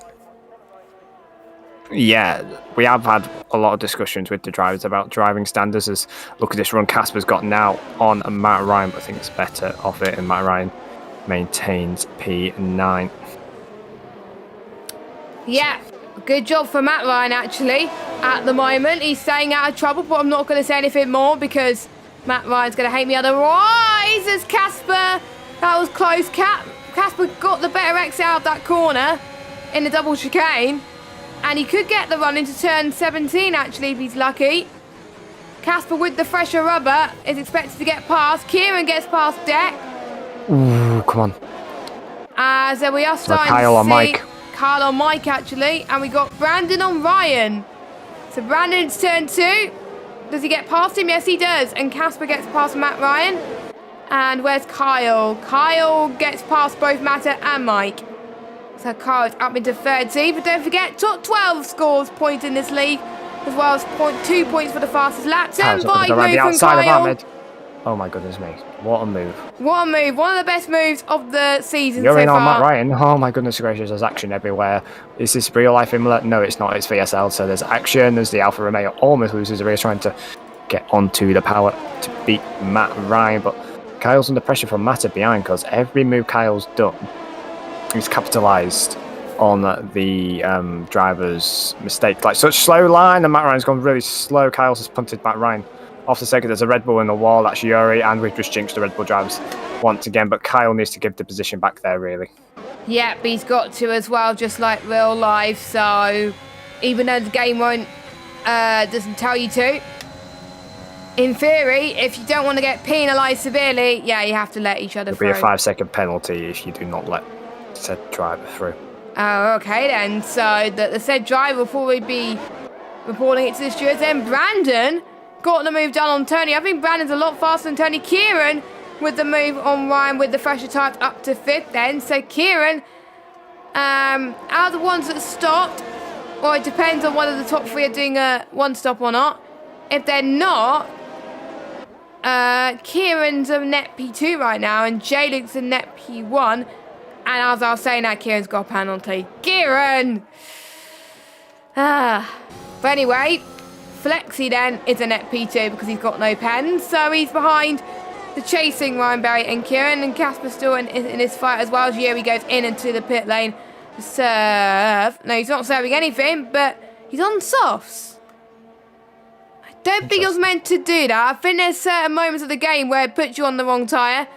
yeah, we have had a lot of discussions with the drivers about driving standards. As look at this run Casper's got now on Matt Ryan, but I think it's better off it, and Matt Ryan maintains P9. Yeah, good job for Matt Ryan, actually. At the moment, he's staying out of trouble, but I'm not going to say anything more because Matt Ryan's going to hate me otherwise. As Casper, that was close. Casper got the better exit out of that corner in the double chicane, and he could get the run into turn 17, actually, if he's lucky. Casper, with the fresher rubber, is expected to get past. Kieran gets past Det. Ooh, come on. As we are starting Kyle to on see Mike. Kyle on Mike, actually. And we got Brandon on Ryan. So Brandon's turn 2. Does he get past him? Yes, he does. And Casper gets past Matt Ryan. And where's Kyle? Kyle gets past both Matt and Mike. So Kyle's up into 13. But don't forget, top 12 scores points in this league, as well as 2 points for the fastest lap. Turn 5 move from Kyle. Oh my goodness me. What a move. What a move. One of the best moves of the season You're so in far. on Matt Ryan. Oh my goodness gracious, there's action everywhere. Is this real life Imola? No, it's not. It's VSL. So there's action. There's the Alfa Romeo almost loses the race trying to get onto the power to beat Matt Ryan. But Kyle's under pressure from Matt behind because every move Kyle's done, he's capitalised on the driver's mistake. Like such slow line, and Matt Ryan's gone really slow. Kyle's just punted Matt Ryan off the second. There's a Red Bull in the wall. That's Yuri, and we've just jinxed the Red Bull drivers once again. But Kyle needs to give the position back there, really. Yep, he's got to as well, just like real life. So even though the game won't doesn't tell you to, in theory, if you don't want to get penalised severely, yeah, you have to let each other through. It'll be a 5-second penalty if you do not let said driver through. Oh, okay then. So the said driver will probably be reporting it to the stewards. Then Brandon got the move done on Tony. I think Brandon's a lot faster than Tony. Kieran with the move on Ryan with the fresher types up to 5th then. So Kieran, out of the ones that stopped, or it depends on whether the top 3 are doing a one stop or not. If they're not, Kieran's a net P2 right now, and J-Luke's a net P1. And as I was saying that, Kieran's got a penalty. Kieran! But anyway, Flexi then is a net P2 because he's got no pens. So he's behind the chasing Ryan Berry and Kieran. And Casper still in this fight as well as Yuri goes in into the pit lane to serve. No, he's not serving anything, but he's on softs. I don't think he was meant to do that. I think there's certain moments of the game where it puts you on the wrong tyre.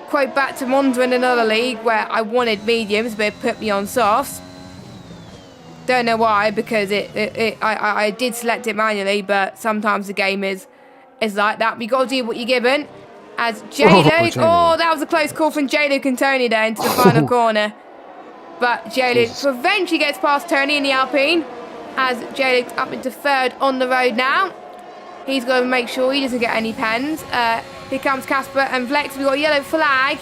Quote back to Monza in another league where I wanted mediums, but it put me on softs. Don't know why, because I did select it manually, but sometimes the game is like that. But you got to do what you're given. As J-Luke, Tony. oh, that was a close call from J-Luke and Tony there into the final corner. But J-Luke eventually gets past Tony in the Alpine, as J-Luke's up into third on the road now. He's got to make sure he doesn't get any pens. Here comes Casper and Flex. We've got a yellow flag.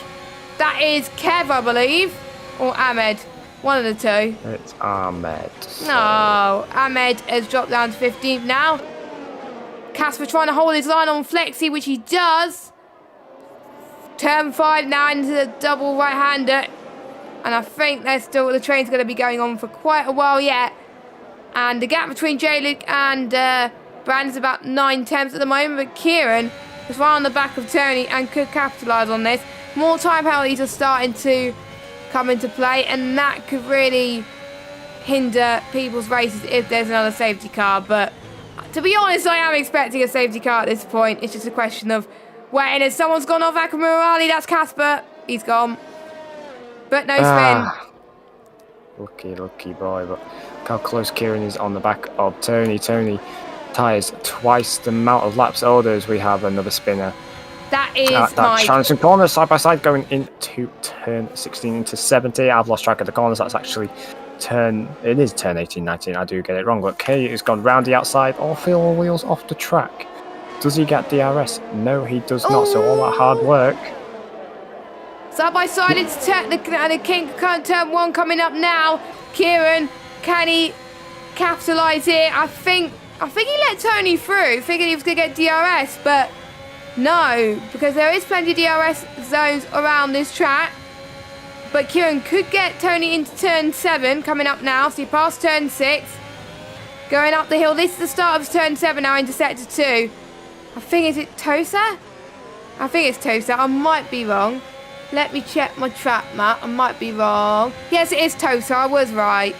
That is Kev, I believe, or Ahmed. One of the two. It's Ahmed. No, Ahmed has dropped down to 15th now. Casper trying to hold his line on Flexi, which he does. Turn 5 now into the double right-hander. And I think the train's going to be going on for quite a while yet. And the gap between J-Luke and Brandon's about 9 tenths at the moment. But Kieran is right on the back of Tony and could capitalise on this. More time penalties are starting to come into play. And that could really hinder people's races if there's another safety car. But to be honest, I am expecting a safety car at this point. It's just a question of waiting. If someone's gone off Akamaurali, that's Casper. He's gone. But no spin. Lucky boy. But look how close Kieran is on the back of Tony. Tony Tyres twice the amount of laps older as we have another spinner. That is that challenging corner side by side going into turn 16 into 70. I've lost track of the corners. That's actually turn 18, 19. I do get it wrong. But K has gone round the outside. Off all wheels off the track. Does he get DRS? No, he does not. So all that hard work. Side by side, it's the King turn 1 coming up now. Kieran, can he capitalise here? I think he let Tony through, figured he was going to get DRS, but no, because there is plenty of DRS zones around this track. But Kieran could get Tony into turn 7 coming up now, so he passed turn 6. Going up the hill, this is the start of turn 7 now into sector 2. I think, is it Tosa? I think it's Tosa, I might be wrong. Let me check my track map. I might be wrong. Yes, it is Tosa. I was right.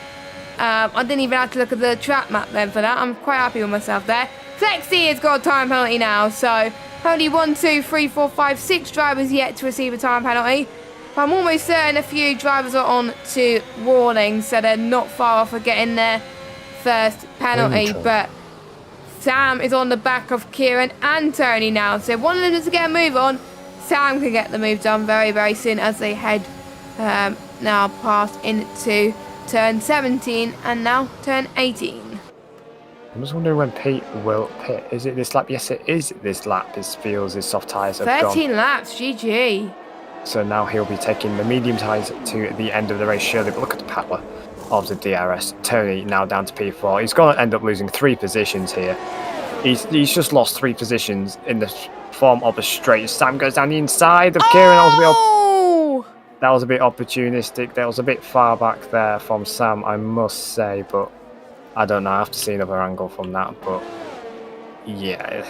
I didn't even have to look at the track map then for that. I'm quite happy with myself there. Flexi has got a time penalty now. So only 1, 2, 3, 4, 5, 6 drivers yet to receive a time penalty. But I'm almost certain a few drivers are on to warnings. So they're not far off of getting their first penalty. But Sam is on the back of Kieran and Tony now. So one of them needs to get a move on. Sam can get the move done very, very soon as they head now past into turn 17 and now turn 18. I'm just wondering when Pete will pit. Is it this lap? Yes, it is this lap. His soft tyres have gone. 13 laps, GG. So now he'll be taking the medium tyres to the end of the race, surely. But look at the power of the DRS. Tony now down to P4. He's going to end up losing 3 positions here. He's just lost 3 positions in the form of a straight. Sam goes down the inside of Kieran. That was a bit opportunistic. That was a bit far back there from Sam, I must say. But I don't know. I have to see another angle from that. But yeah,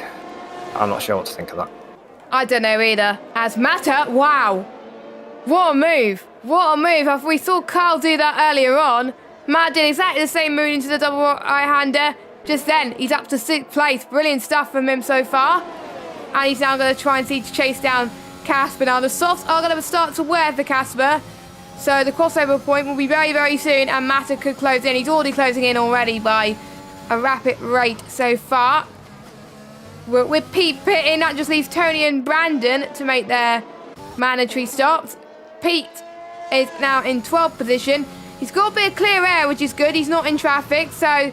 I'm not sure what to think of that. I don't know either. As Mata, wow. What a move. What a move. We saw Carl do that earlier on. Matt did exactly the same move into the double right-hander. Just then, he's up to 6th place. Brilliant stuff from him so far. And he's now going to try and see to chase down Casper. Now, the softs are going to start to wear for Casper. So the crossover point will be very, very soon. And Mata could close in. He's already closing in already by a rapid rate so far. With Pete pitting, that just leaves Tony and Brandon to make their mandatory stops. Pete is now in 12th position. He's got a bit of clear air, which is good. He's not in traffic, so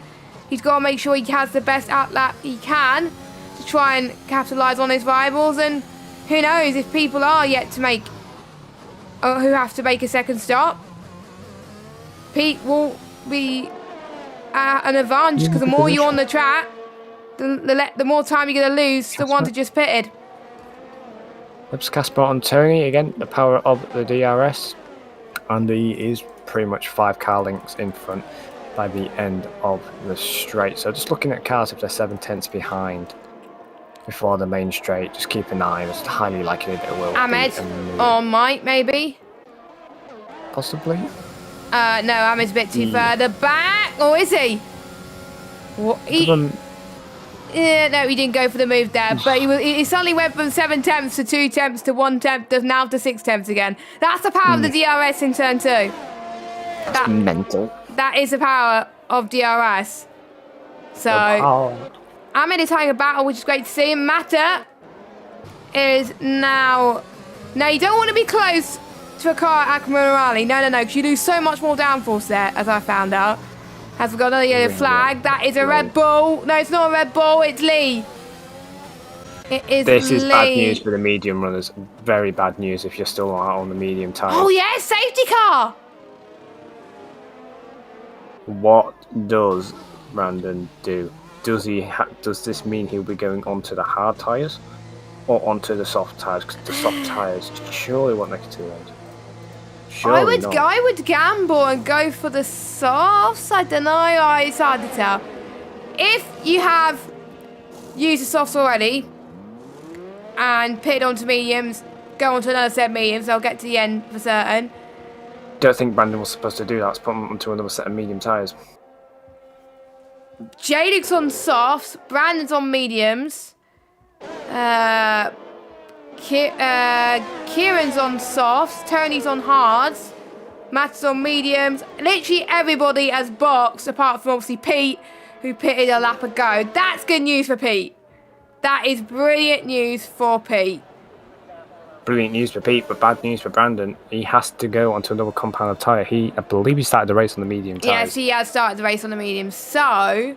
he's got to make sure he has the best outlap he can to try and capitalise on his rivals. And who knows if people are yet to make, or who have to make a second stop. Pete will be an advantage because the more you're on the track, the more time you're going to lose to the one that just pitted. Flips Casper on Tony again, the power of the DRS. And he is pretty much 5 car lengths in front by the end of the straight. So just looking at cars, if they're 7 tenths behind before the main straight, just keep an eye. It's highly likely that it will Ahmed or Mike, maybe? Possibly. No, Ahmed's a bit too further back. Or is he? What? Yeah, no, he didn't go for the move there, but he suddenly went from 7 tenths to 2 tenths to 1 tenth, now to 6 tenths again. That's the power of the DRS in turn 2. That's mental. That is the power of DRS. So, Ahmed is having a battle, which is great to see. Mata is now... Now, you don't want to be close to a car at Emilia-Romagna. No, because you lose so much more downforce there, as I found out. Has we got another yellow flag? That is a Red Bull. No, it's not a Red Bull. It's Lee. It is This is Lee. bad news for the medium runners. Very bad news if you're still out on the medium tyres. Oh, yeah, safety car. What does Brandon do? Does this mean he'll be going onto the hard tyres or onto the soft tyres? Because the soft tyres surely won't make it to the end. Surely not. I would gamble and go for the softs. I don't know. It's hard to tell. If you have used the softs already and pitted onto mediums, go onto another set of mediums. I'll get to the end for certain. Don't think Brandon was supposed to do that. Let's put him onto another set of medium tyres. J-Luke's on softs. Brandon's on mediums. Kieran's on softs. Tony's on hards. Matt's on mediums. Literally everybody has boxed, apart from obviously Pete, who pitted a lap ago. That's good news for Pete. That is brilliant news for Pete. Brilliant news for Pete, but bad news for Brandon. He has to go onto another compound of tyre. I believe he started the race on the medium tyres. Yes, he has started the race on the mediums. So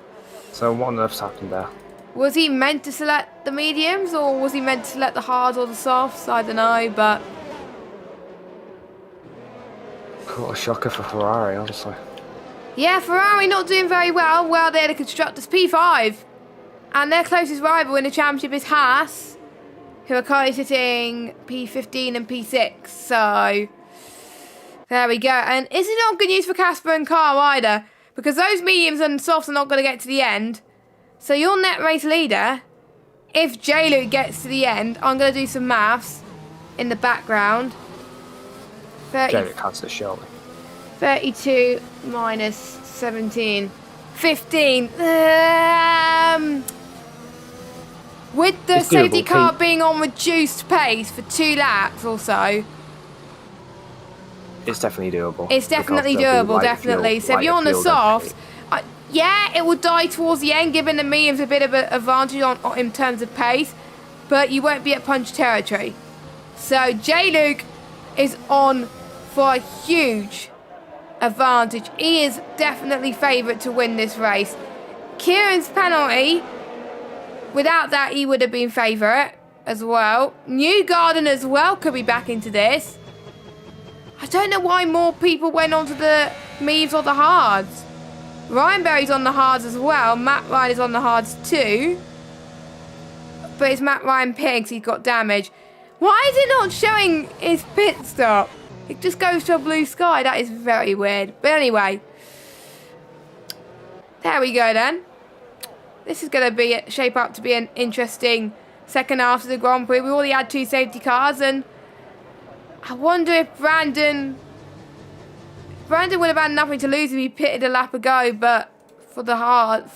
what on earth's happened there? was he meant to select the mediums, or was he meant to select the hards or the softs? I don't know, but... What a shocker for Ferrari, honestly. Yeah, Ferrari not doing very well. Well, they're the constructors P5. And their closest rival in the championship is Haas, who are currently sitting P15 and P6. So, there we go. And is it not good news for Casper and Carl either? Because those mediums and softs are not going to get to the end. So your net race leader, if J-Luke gets to the end, I'm going to do some maths in the background. J-Luke has it, surely. 32 minus 17. 15. With the safety car being on reduced pace for 2 laps or so. It's definitely doable. It's definitely doable, definitely. So if you're on the softs, yeah, it will die towards the end, giving the mediums a bit of an advantage in terms of pace, but you won't be at punch territory. So J-Luke is on for a huge advantage. He is definitely favourite to win this race. Kieran's penalty, without that, he would have been favourite as well. Newgarden as well could be back into this. I don't know why more people went onto the mediums or the hards. Ryan Berry's on the hards as well. Matt Ryan is on the hards too. But it's Matt Ryan Pigs. He's got damage. Why is it not showing his pit stop? It just goes to a blue sky. That is very weird. But anyway. There we go then. This is going to shape up to be an interesting second half of the Grand Prix. We already had 2 safety cars, and I wonder if Brandon would have had nothing to lose if he pitted a lap ago, but for the hard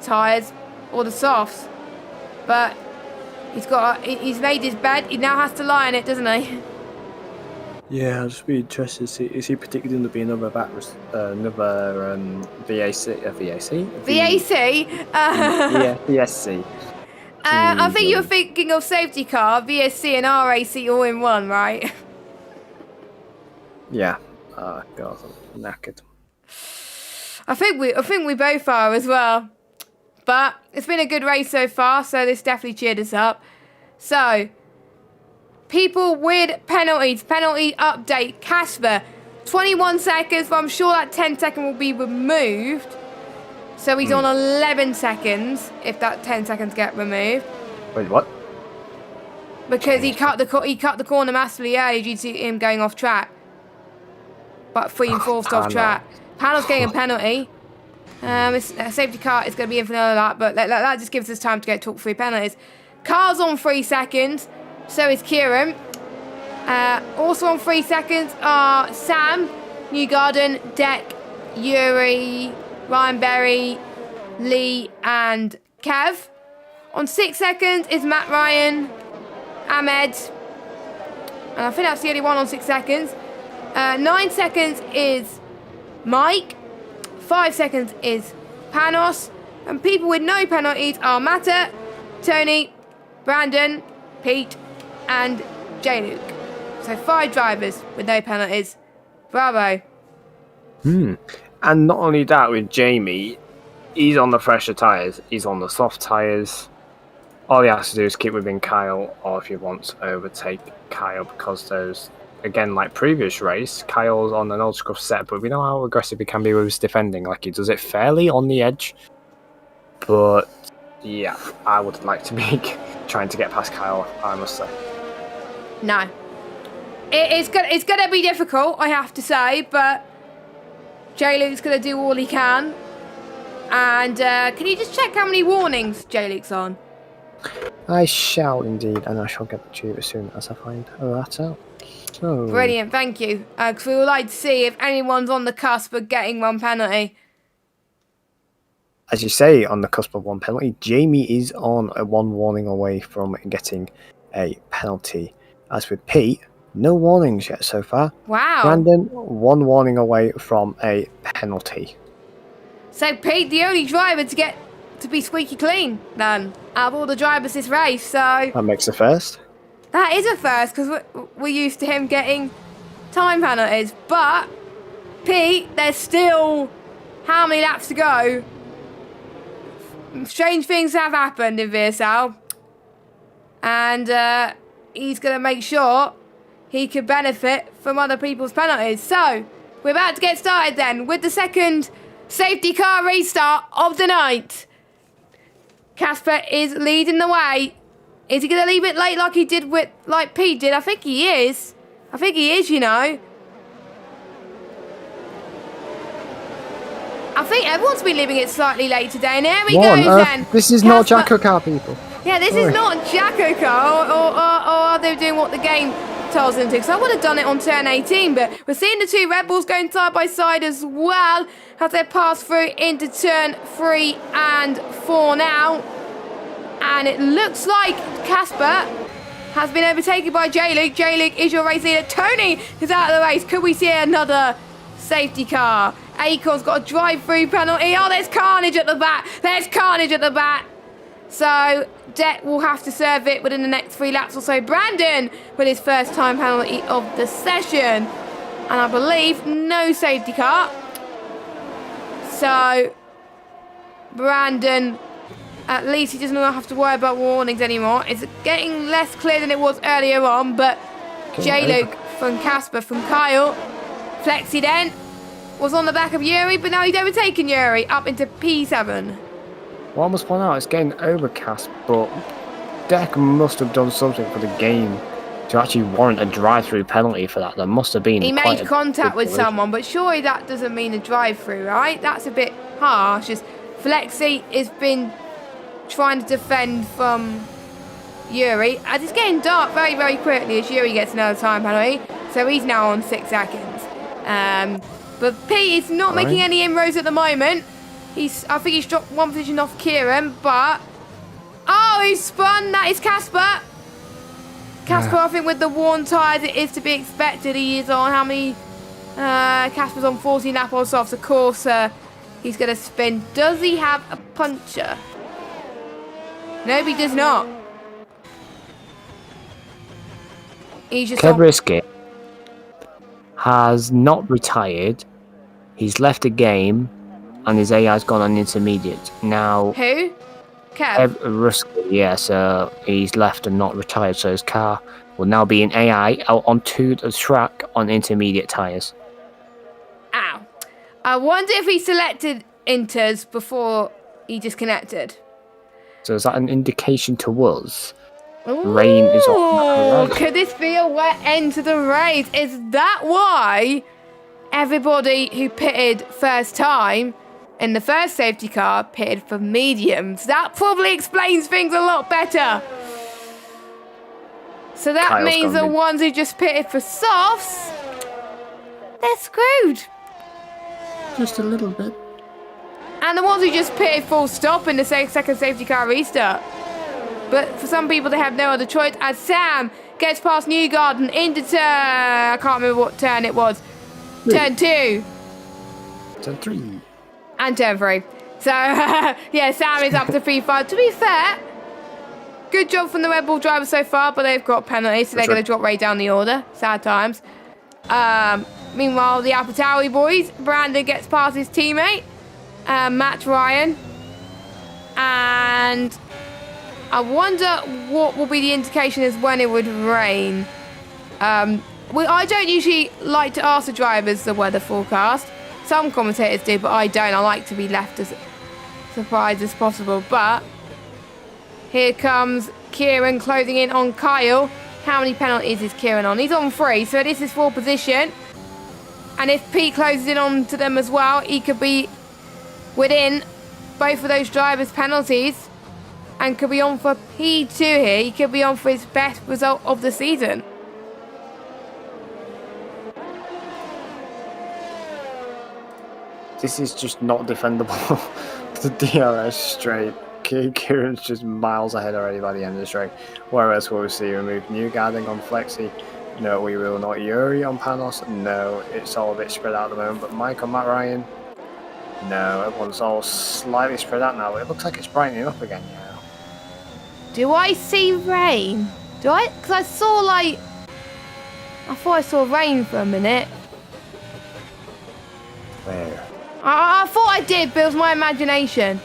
tyres or the softs. But he's made his bed. He now has to lie in it, doesn't he? Yeah, I'll just be interested to see. Is he predicted him to be another VAC? VAC? Yeah, VSC. I think you're thinking of safety car, VSC and RAC all in one, right? Yeah. Oh, God, I'm knackered. I think we both are as well. But it's been a good race so far, so this definitely cheered us up. So, people with penalties. Penalty update. Casper, 21 seconds, but I'm sure that 10-second will be removed. So he's on 11 seconds if that 10 seconds get removed. Wait, what? Because he cut the corner massively early due to him going off track. But 3 and 4th off track. Panel's getting a penalty. A safety car is going to be in for another lap, but that just gives us time to talk through penalties. Carl's on 3 seconds. So is Kieran. Also on 3 seconds are Sam, Newgarden, Deck, Yuri, Ryan Berry, Lee and Kev. On 6 seconds is Matt Ryan, Ahmed. And I think that's the only one on 6 seconds. 9 seconds is Mike. 5 seconds is Panos. And people with no penalties are Matta, Tony, Brandon, Pete, and J-Luke. So 5 drivers with no penalties. Bravo. And not only that, with Jamie, he's on the fresher tyres, he's on the soft tyres. All he has to do is keep within Kyle, or if he wants to overtake Kyle, because there's, again, like previous race, Kyle's on an old scruff set, but we know how aggressive he can be with his defending. Like, he does it fairly on the edge. But, yeah, I would like to be trying to get past Kyle, I must say. No. It's gonna be difficult, I have to say, but J-Luke's gonna do all he can. And can you just check how many warnings J-Luke's on? I shall indeed, and I shall get to you as soon as I find that out. So, Brilliant, thank you. Because we would like to see if anyone's on the cusp of getting 1 penalty. as you say, on the cusp of 1 penalty, Jamie is on a 1 warning away from getting a penalty. As with Pete, no warnings yet so far. Wow. Brandon, 1 warning away from a penalty. So Pete, the only driver to get to be squeaky clean, then, out of all the drivers this race, so... That makes a first. That is a first, because we're used to him getting time penalties. But, Pete, there's still how many laps to go? Strange things have happened in VSL. And he's going to make sure he could benefit from other people's penalties. So, we're about to get started then with the second safety car restart of the night. Casper is leading the way. Is he going to leave it late like he did with, like Pete did? I think he is. I think he is, you know. I think everyone's been leaving it slightly late today. And here he goes then. This is Casper, not Jacko car, people. Yeah, this is not Jacko car. Or are they doing what the game tells them to? Because I would have done it on turn 18. But we're seeing the 2 Red Bulls going side by side as well as they pass through into turn 3 and 4 now. And it looks like Casper has been overtaken by J-Luke. J-Luke is your race leader. Tony is out of the race. Could we see another safety car? Acorn's got a drive-through penalty. Oh, there's carnage at the back. There's carnage at the back. So, Det will have to serve it within the next 3 laps or so. Brandon with his first time penalty of the session. And I believe no safety car. So, Brandon... At least he doesn't have to worry about warnings anymore. It's getting less clear than it was earlier on, but J-Luke from Casper, from Kyle. Flexi then was on the back of Yuri, but now he's overtaken Yuri up into P7. Well, I must point out, it's getting overcast, but Deck must have done something for the game to actually warrant a drive-through penalty for that. There must have been. He made contact with someone, but surely that doesn't mean a drive-through, right? That's a bit harsh. Just Flexi has been trying to defend from Yuri, as it's getting dark very, very quickly as Yuri gets another time penalty. So he's now on 6 seconds. But Pete is not making any inroads at the moment. I think he's dropped 1 position off Kieran, but... Oh, he's spun. That is Casper. Casper, I think with the worn tyres, it is to be expected. He is on how many... Casper's on 14 lap or softs. Of course, he's going to spin. Does he have a puncher? No, he does not. He's just Kebrisky has not retired. He's left the game, and his AI's gone on intermediate. Now, who? Kev? Rusky, yeah, so he's left and not retired, so his car will now be in AI out onto the track on intermediate tyres. Ow. I wonder if he selected inters before he disconnected. So is that an indication to us? Ooh, Rain is on. Could this be a wet end to the race? Is that why everybody who pitted first time in the first safety car pitted for mediums? That probably explains things a lot better. So that Kyle's means the ones who just pitted for softs, they're screwed. Just a little bit. And the ones who just pitted full stop in the second safety car restart. But for some people, they have no other choice as Sam gets past Newgarden into turn... I can't remember what turn it was. Turn 2. Turn 3. And turn 3. So, yeah, Sam is up to P5. To be fair, good job from the Red Bull driver so far, but they've got penalties, so they're going to drop way down the order. Sad times. Meanwhile, the AlphaTauri boys, Brandon gets past his teammate, Matt Ryan. And I wonder what will be the indication as when it would rain. I don't usually like to ask the drivers the weather forecast. Some commentators do, but I don't. I like to be left as surprised as possible. But here comes Kieran closing in on Kyle. How many penalties is Kieran on? He's on 3, so this is 4 position. And if Pete closes in on to them as well, he could be within both of those drivers' penalties and could be on for P2 here. He could be on for his best result of the season. This is just not defendable. The DRS straight. Kieran's just miles ahead already by the end of the straight. Where else will we see? Remove Newgarden on Flexi. No, we will not. Yuri on Panos. No, it's all a bit spread out at the moment. But Mike on Matt Ryan. No, everyone's all slightly spread out now. But it looks like it's brightening up again now. Do I see rain? Do I? Because I saw I thought I saw rain for a minute. Where? I thought I did, but it was my imagination.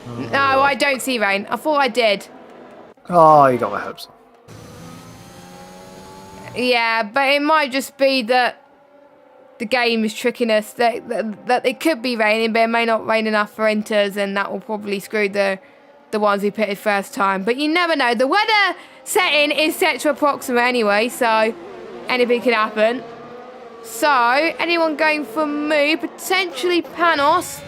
No, I don't see rain. I thought I did. Oh, you got my hopes. Yeah, but it might just be that the game is tricking us. That it could be raining, but it may not rain enough for Inters, and that will probably screw the ones who pitted first time. But you never know. The weather setting is set to approximate anyway, so anything could happen. So, anyone going for Moo? Potentially Panos.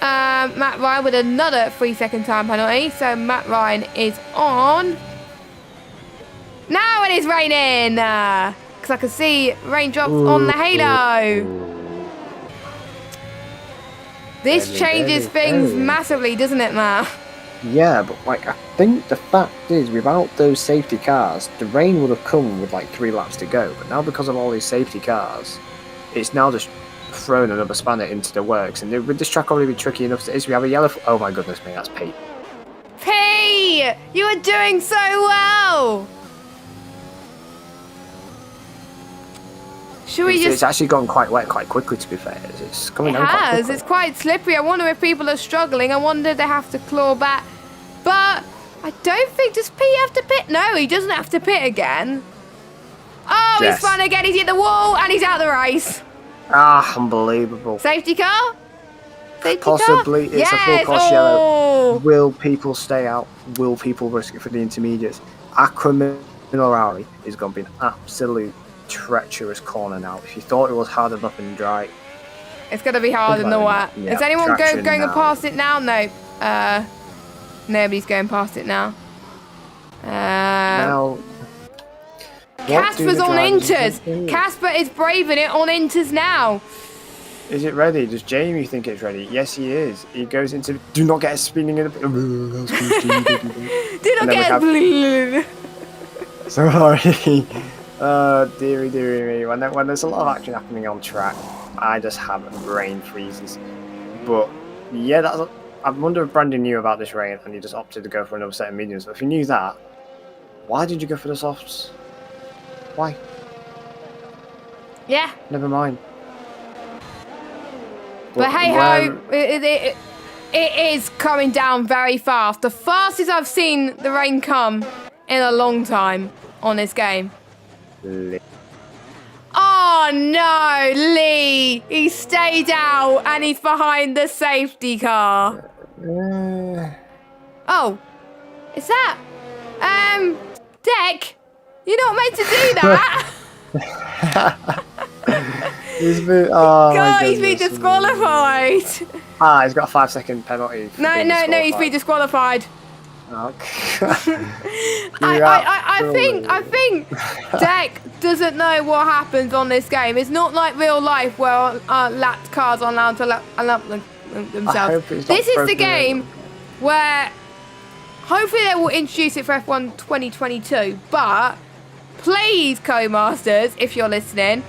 Matt Ryan with another 3-second time penalty. So Matt Ryan is on. Now it is raining. Because I can see raindrops on the halo. This changes things massively, doesn't it, Matt? Yeah, but I think the fact is, without those safety cars, the rain would have come with 3 laps to go. But now because of all these safety cars, it's now just thrown another spanner into the works. And would this track already be tricky enough to we have a yellow... Oh my goodness me, that's Pete. Pete! You are doing so well! Should we It's actually gone quite wet quite quickly, to be fair. It's coming down quite quickly. It's quite slippery. I wonder if people are struggling. I wonder if they have to claw back. But I don't think... Does Pete have to pit? No, he doesn't have to pit again. Oh, yes. He's spun again. He's hit the wall and he's out of the race. Ah, unbelievable. Safety car? Possibly. Car? It's a full cross yellow. Will people stay out? Will people risk it for the intermediates? Acrominorari is going to be an absolute treacherous corner now. If you thought it was hard enough and dry, it's going to be hard in the wet. Yeah, is anyone going past it now? No. Nobody's going past it now. Now, Casper's on Inters. Casper is braving it on Inters now. Is it ready? Does Jamie think it's ready? Yes, he is. He goes into... Do not get us spinning in the... Do not get us bleeding. Sorry. Dearie me. When there's a lot of action happening on track, I just have brain freezes. But yeah, I wonder if Brandon knew about this rain and he just opted to go for another set of mediums. But if he knew that, why did you go for the softs? Why? Yeah. Never mind. But hey ho, it is coming down very fast. The fastest I've seen the rain come in a long time on this game. Oh no, Lee! He stayed out and he's behind the safety car. Oh, is that Deck? You're not meant to do that. He's been disqualified. He's got a 5-second penalty. No, he's been disqualified. Okay. I think Deck doesn't know what happens on this game. It's not like real life where lapped cars are allowed to lap themselves. This is the game where hopefully they will introduce it for F1 2022. But please, co-masters, if you're listening,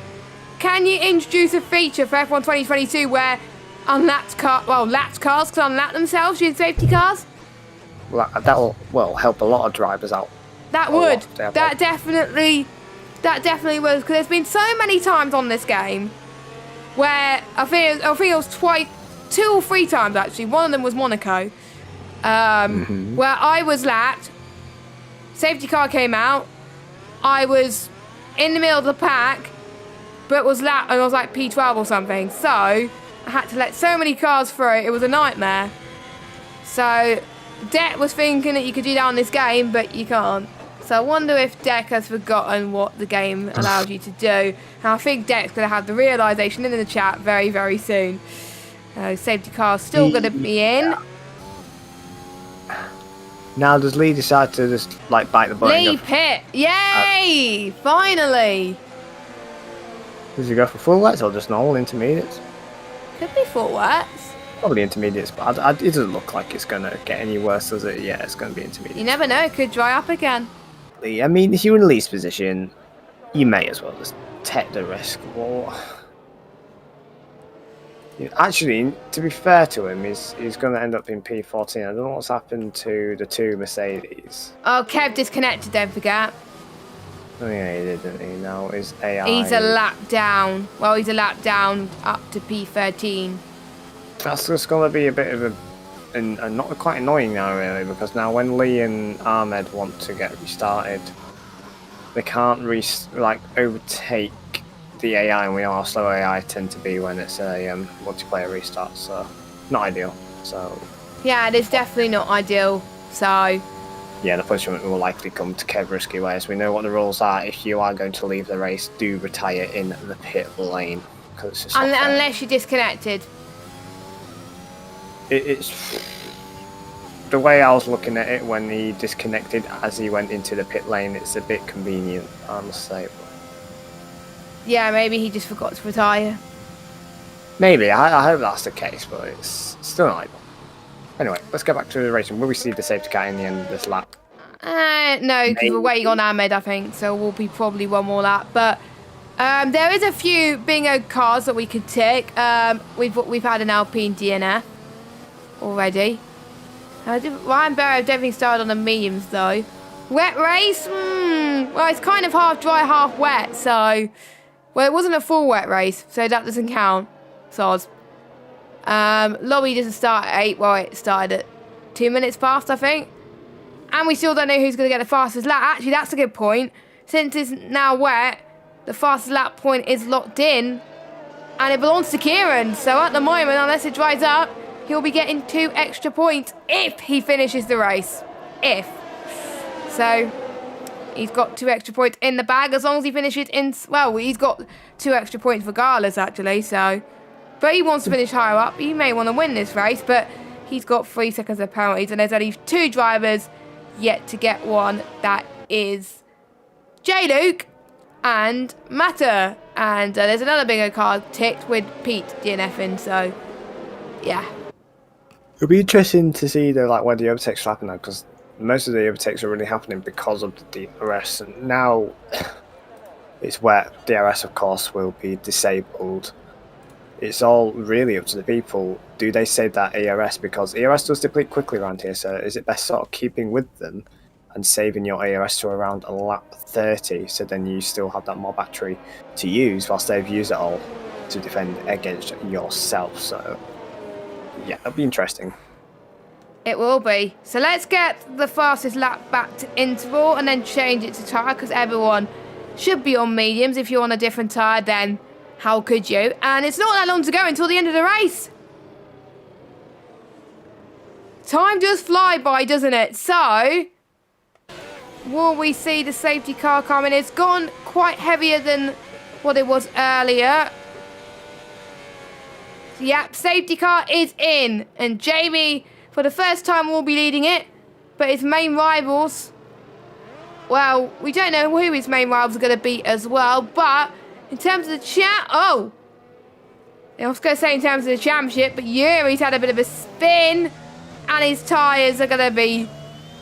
can you introduce a feature for F1 2022 where lapped cars can unlap themselves using safety cars? Well, that will help a lot of drivers out. That would. That definitely would. Because there's been so many times on this game where I think it was 2 or 3 times actually. One of them was Monaco, where I was lapped. Safety car came out. I was in the middle of the pack, but was lapped, and I was like P12 or something. So I had to let so many cars through. It was a nightmare. So Deck was thinking that you could do that on this game, but you can't. So I wonder if Deck has forgotten what the game allows you to do. And I think Deck's going to have the realisation in the chat very, very soon. Safety car's still going to be in. Now does Lee decide to just like bite the button? Lee pit! Yay! Finally! Does he go for full wets or just normal intermediates? Could be full wets. Probably intermediates, but it doesn't look like it's going to get any worse, does it? Yeah, it's going to be intermediate. You never know, it could dry up again. I mean, if you're in Lee's position, you may as well just take the risk. Actually, to be fair to him, he's going to end up in P14. I don't know what's happened to the 2 Mercedes. Oh, Kev disconnected, don't forget. Oh yeah, he did, didn't he? Now his AI... He's a lap down. Well, he's a lap down up to P13. That's just going to be a bit of and not quite annoying now, really, because now when Lee and Ahmed want to get restarted, they can't overtake the AI, and we know how slow AI tend to be when it's a multiplayer restart, so not ideal. So yeah, it is definitely not ideal. So yeah, the punishment will likely come to Kev Risky, whereas we know what the rules are. If you are going to leave the race, do retire in the pit lane, because it's just unless you're disconnected. It's the way I was looking at it when he disconnected as he went into the pit lane. It's a bit convenient, I must say. Yeah, maybe he just forgot to retire. Maybe. I hope that's the case, but it's still not ideal. Anyway, let's get back to the racing. Will we see the safety car in the end of this lap? No, because we're waiting on Ahmed, I think, so we'll be probably one more lap. But there is a few bingo cars that we could tick. We've had an Alpine DNF already. Ryan Barrow definitely started on the mediums though. Wet race? Well, it's kind of half dry, half wet, so... Well, it wasn't a full wet race, so that doesn't count. Soz. Lobby doesn't start at 8, well, it started at 2 minutes past, I think. And we still don't know who's going to get the fastest lap. Actually, that's a good point. Since it's now wet, the fastest lap point is locked in, and it belongs to Kieran. So at the moment, unless it dries up, he'll be getting 2 extra points if he finishes the race. If. So he's got 2 extra points in the bag as long as he finishes in... Well, he's got 2 extra points regardless, actually, so... But he wants to finish higher up. He may want to win this race, but he's got 3 seconds of penalties, and there's only 2 drivers yet to get one. That is J-Luke and Matter. And there's another bingo card ticked with Pete DNFing, so... Yeah. It'll be interesting to see where the overtakes happen now, because most of the overtakes are really happening because of the DRS, and now it's where DRS, of course, will be disabled. It's all really up to the people. Do they save that ERS? Because ERS does deplete quickly around here, so is it best sort of keeping with them and saving your ERS to around a lap 30, so then you still have that more battery to use whilst they've used it all to defend against yourself? So yeah, that'll be interesting. It will be. So let's get the fastest lap back to interval and then change it to tyre, because everyone should be on mediums. If you're on a different tyre, then how could you? And it's not that long to go until the end of the race. Time does fly by, doesn't it? So, will we see the safety car coming? It's gone quite heavier than what it was earlier. Yep, safety car is in. And Jamie, for the first time, will be leading it. But his main rivals, well, we don't know who his main rivals are going to be as well. But in terms of the I was going to say in terms of the championship, but Yuri's had a bit of a spin. And his tyres are going to be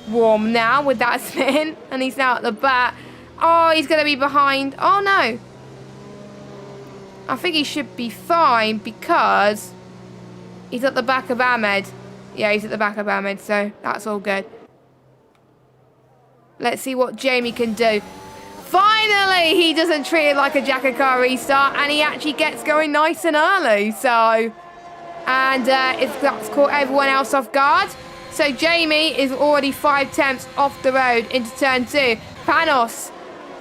warm now with that spin. And he's now at the back. Oh, he's going to be behind. Oh, no. I think he should be fine because he's at the back of Ahmed. Yeah, he's at the back of Ahmed, so that's all good. Let's see what Jamie can do. Finally, he doesn't treat it like a Jacker car restart, and he actually gets going nice and early. So, and that's caught everyone else off guard. So Jamie is already 5 tenths off the road into turn 2. Panos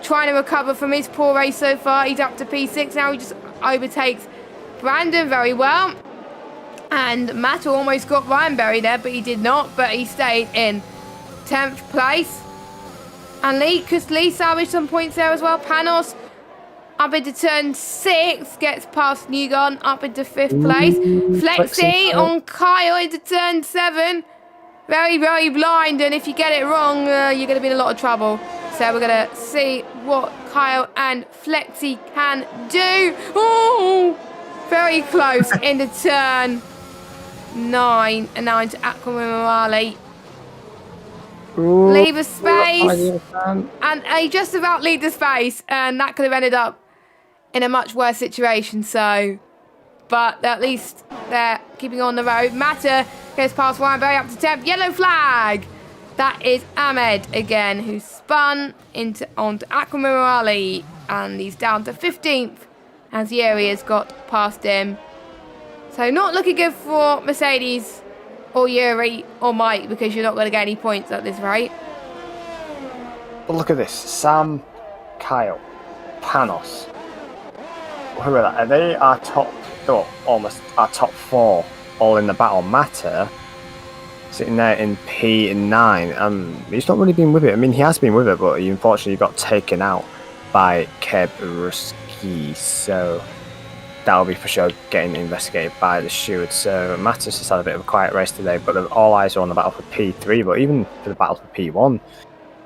trying to recover from his poor race so far. He's up to P6 now. He just overtakes Brandon very well. And Matt almost got Ryan Berry there, but he did not. But he stayed in 10th place. And Lee salvaged some points there as well. Panos up into turn 6, gets past Newgarden up into 5th place. Flexi on Kyle into turn 7. Very, very blind, and if you get it wrong, you're going to be in a lot of trouble. So we're going to see what Kyle and Flexi can do. Oh, very close into turn 9, and now into Aquaman Morale. Leave a space, and he just about leave the space, and that could have ended up in a much worse situation. So, but at least they're keeping on the road. Matter goes past Ryan Berry up to 10th. Yellow flag. That is Ahmed again, who spun onto Aquaman Morale, and he's down to 15th as Yuri has got past him. So not looking good for Mercedes or Yuri or Mike, because you're not going to get any points at this rate. But look at this. Sam, Kyle, Panos. Who are that? Are they our top, almost our top 4 all in the battle? Matter sitting there in P9. He's not really been with it. I mean, he has been with it, but he unfortunately got taken out by Keb Ruski. So that'll be for sure getting investigated by the steward. So Mattis has had a bit of a quiet race today, but all eyes are on the battle for P3. But even for the battle for P1,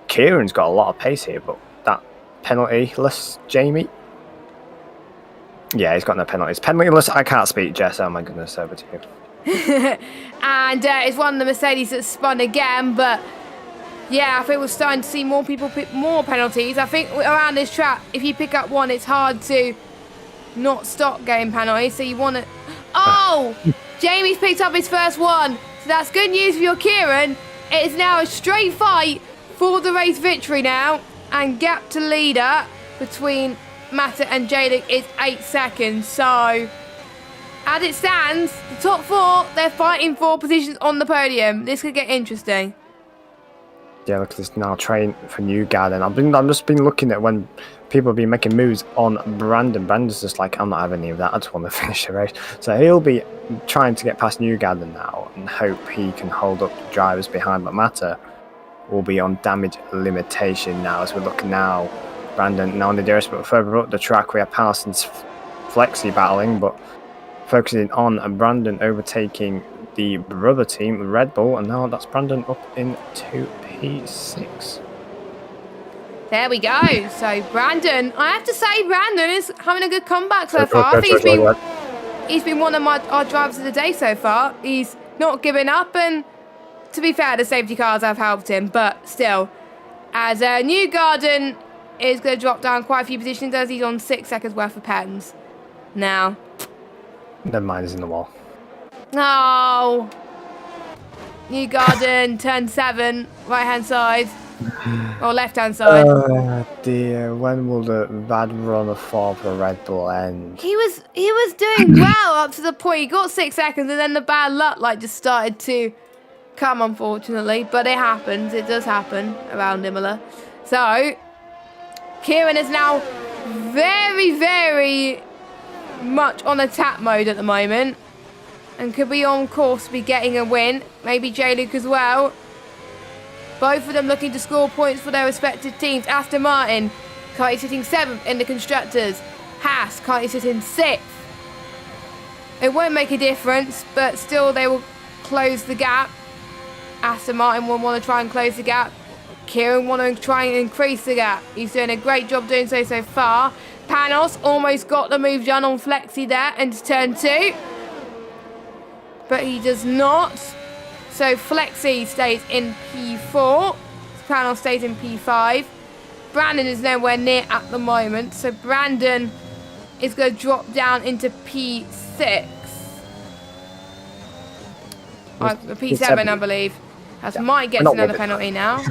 Kieran's got a lot of pace here. But that penalty-less Jamie. Yeah, he's got no penalties. Penalty-less, I can't speak, Jess. Oh my goodness, over to you. And it's one of the Mercedes that spun again, but yeah, I think we're starting to see more people pick more penalties. I think around this track, if you pick up one, it's hard to not stop getting penalties, so you want to... Oh! Jamie's picked up his first one, so that's good news for your Kieran. It is now a straight fight for the race victory now, and gap to leader between Matta and Jalik is 8 seconds, so... As it stands, the top 4, they're fighting for positions on the podium. This could get interesting. Yeah, look at this now train for Newgarden. I've just been looking at when people have been making moves on Brandon. Brandon's just like, I'm not having any of that. I just want to finish the race. So he'll be trying to get past Newgarden now and hope he can hold up the drivers behind. But Matter will be on damage limitation now as we look now. Brandon now on the DRS, but further up the track we have Panos and Flexi battling, but focusing on Brandon overtaking the brother team, Red Bull, and now that's Brandon up into P6. There we go. So Brandon, I have to say, Brandon is having a good comeback so far. I think he's been one of our drivers of the day so far. He's not giving up, and to be fair, the safety cars have helped him, but still, as Newgarden is going to drop down quite a few positions as he's on 6 seconds worth of patents now. Never mind, he's in the wall. No. Newgarden, turn 7, right hand side. Or left hand side. Oh dear, when will the bad run of form for Red Bull end? He was doing well up to the point he got 6 seconds, and then the bad luck just started to come, unfortunately. But it happens, it does happen around Imola. So Kieran is now very, very much on attack mode at the moment, and could be on course to be getting a win. Maybe J-Luke as well. Both of them looking to score points for their respective teams. Aston Martin currently sitting 7th in the Constructors. Haas currently sitting 6th. It won't make a difference, but still they will close the gap. Aston Martin will want to try and close the gap. Kieran want to try and increase the gap. He's doing a great job doing so far. Panos almost got the move done on Flexi there into turn 2. But he does not. So Flexi stays in P4. Panos stays in P5. Brandon is nowhere near at the moment. So Brandon is going to drop down into P6. P7, I believe. As Mike gets another penalty now.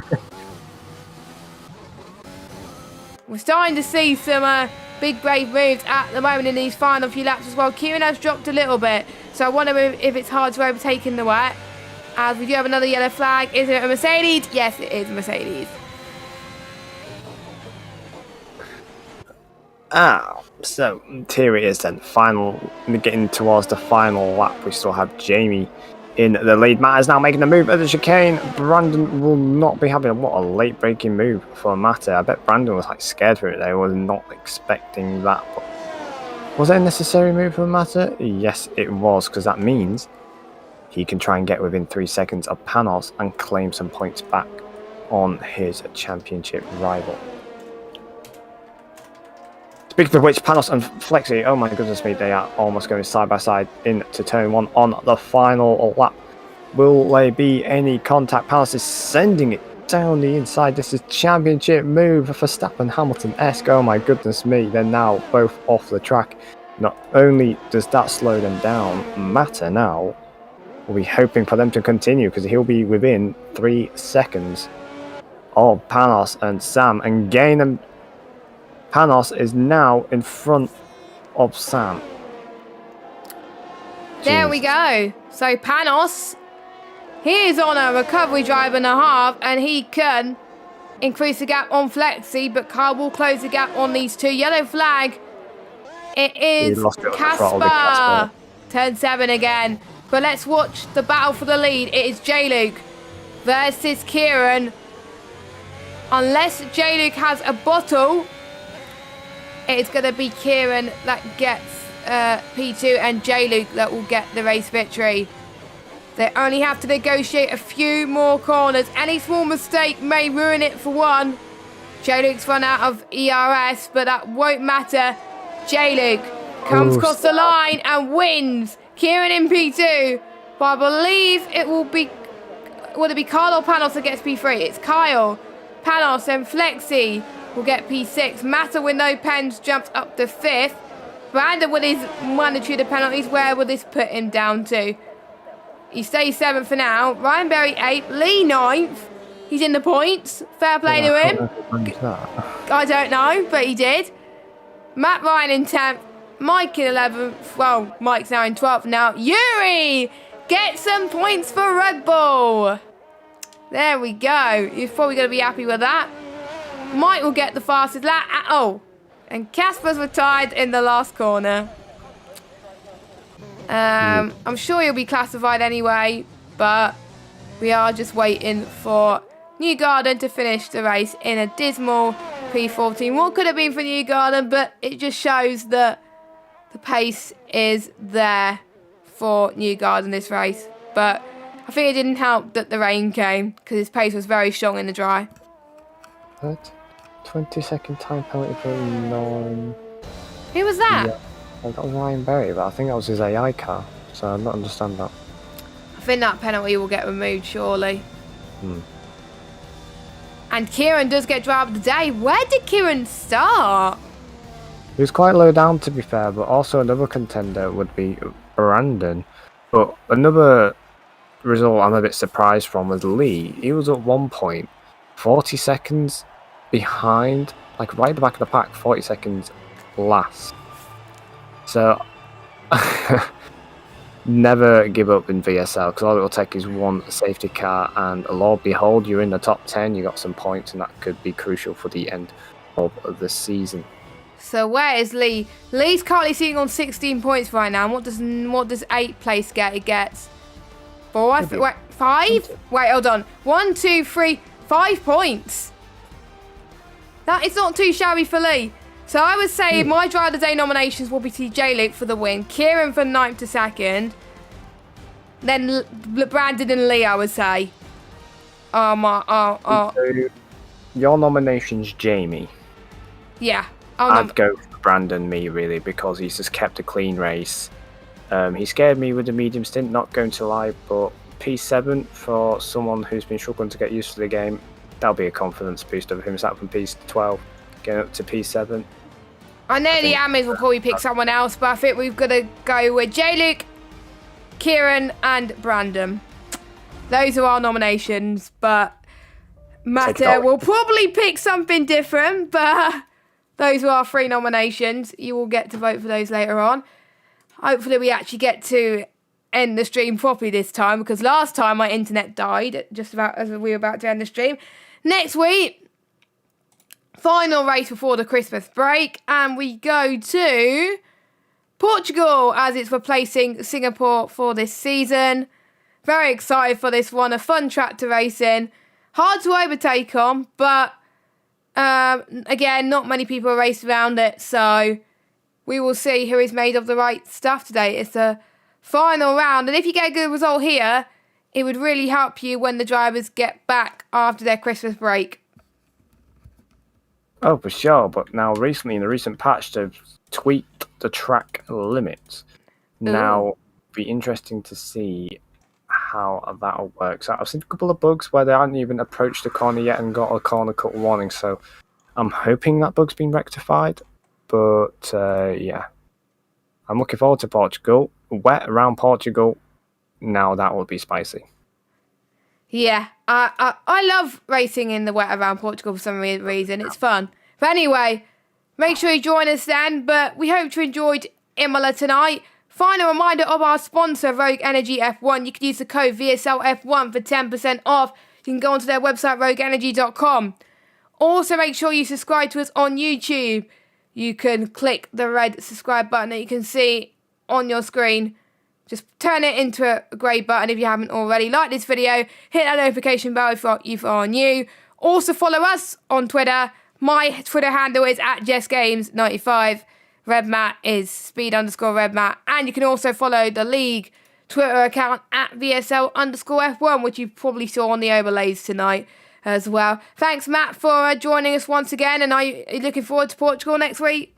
We're starting to see some big brave moves at the moment in these final few laps as well. Kieran has dropped a little bit, so I wonder if it's hard to overtake in the wet. As we do have another yellow flag. Is it a Mercedes? Yes, it is a Mercedes. So here it is then. Getting towards the final lap. We still have Jamie in the lead. Matt is now making the move at the chicane. Brandon will not be having what a late breaking move for Mata. I bet Brandon was like scared for it. They were not expecting that. But was it a necessary move for Mata? Yes, it was, because that means he can try and get within 3 seconds of Panos and claim some points back on his championship rival. Speaking of which, Panos and Flexi, oh my goodness me, they are almost going side by side into turn 1 on the final lap. Will there be any contact? Panos is sending it down the inside. This is championship move for Verstappen, Hamilton-esque. Oh my goodness me, they're now both off the track. Not only does that slow them down, Mata now will be hoping for them to continue, because he'll be within 3 seconds of Panos and Sam, and gain them. Panos is now in front of Sam. There we go. So Panos, he is on a recovery drive and a half, and he can increase the gap on Flexi, but Carl will close the gap on these two. Yellow flag. It is Casper. Turn 7 again. But let's watch the battle for the lead. It is J-Luke versus Kieran. Unless J-Luke has a bottle, it's going to be Kieran that gets P2 and J-Luke that will get the race victory. They only have to negotiate a few more corners. Any small mistake may ruin it for one. J-Luke's run out of ERS, but that won't matter. J-Luke comes across the line and wins. Kieran in P2, but I believe it will be... Would it be Kyle or Panos that gets P3? It's Kyle. Panos and Flexi will get P6. Mata with no pens jumps up to 5th. Brandon with his magnitude of penalties, where will this put him down to? He stays 7th for now. Ryan Berry 8th. Lee 9th. He's in the points. Fair play to him. I don't know, but he did. Matt Ryan in 10th. Mike in 11th. Well, Mike's now in 12th now. Yuri gets some points for Red Bull. There we go. You're probably going to be happy with that. Mike will get the fastest lap. Oh, and Casper's retired in the last corner. I'm sure he'll be classified anyway, but we are just waiting for Newgarden to finish the race in a dismal P14. What could have been for Newgarden, but it just shows that the pace is there for Newgarden this race. But I think it didn't help that the rain came, because his pace was very strong in the dry. 20-second time penalty for 9. Who was that? Yeah, I got Ryan Berry, but I think that was his AI car, so I don't understand that. I think that penalty will get removed shortly. And Kieran does get driver of the day. Where did Kieran start? He was quite low down, to be fair, but also another contender would be Brandon. But another result I'm a bit surprised from was Lee. He was at one point 40 seconds behind, like right at the back of the pack, 40 seconds last. So never give up in VSL, because all it will take is one safety car, and Lord behold, you're in the top 10, you got some points, and that could be crucial for the end of the season. So where is Lee? Lee's currently sitting on 16 points right now. And what does 8th place get? It gets 4, 5? Wait, hold on. 1, 2, 3, 5 points. That is not too shabby for Lee. So I would say my driver of the day nominations will be TJ Luke for the win, Kieran for 9th to 2nd, then Brandon and Lee, I would say. So your nomination's Jamie. Yeah. I'd go for Brandon, me, really, because he's just kept a clean race. He scared me with the medium stint, not going to lie, but P7 for someone who's been struggling to get used to the game, that'll be a confidence boost over him. Starting from P12, getting up to P7. I know the Amis will probably pick someone else, but I think we've got to go with J-Luke, Kieran, and Brandon. Those are our nominations, but Mata will probably pick something different, but those were our 3 nominations. You will get to vote for those later on. Hopefully we actually get to end the stream properly this time, because last time my internet died just about as we were about to end the stream. Next week, final race before the Christmas break, and we go to Portugal as it's replacing Singapore for this season. Very excited for this one. A fun track to race in. Hard to overtake on, but again, not many people race around it, so we will see who is made of the right stuff today. It's the final round, and if you get a good result here, it would really help you when the drivers get back after their Christmas break. Oh, for sure, but now recently, in the recent patch, they've tweaked the track limits. Now, it'll be interesting to see how that'll work. So I've seen a couple of bugs where they haven't even approached the corner yet and got a corner cut warning, so I'm hoping that bug's been rectified. But yeah, I'm looking forward to Portugal. Wet around Portugal, now that will be spicy. Yeah, I love racing in the wet around Portugal for some reason. It's fun. But anyway, make sure you join us then. But we hope you enjoyed Imola tonight. Final reminder of our sponsor, Rogue Energy F1. You can use the code VSL F1 for 10% off. You can go onto their website, rogueenergy.com. Also, make sure you subscribe to us on YouTube. You can click the red subscribe button that you can see on your screen. Just turn it into a grey button if you haven't already. Like this video, hit that notification bell if you are new. Also follow us on Twitter. My Twitter handle is @JessGames95. RedMatt is speed_RedMatt. And you can also follow the league Twitter account @VSL_F1, which you probably saw on the overlays tonight as well. Thanks, Matt, for joining us once again. And are you looking forward to Portugal next week?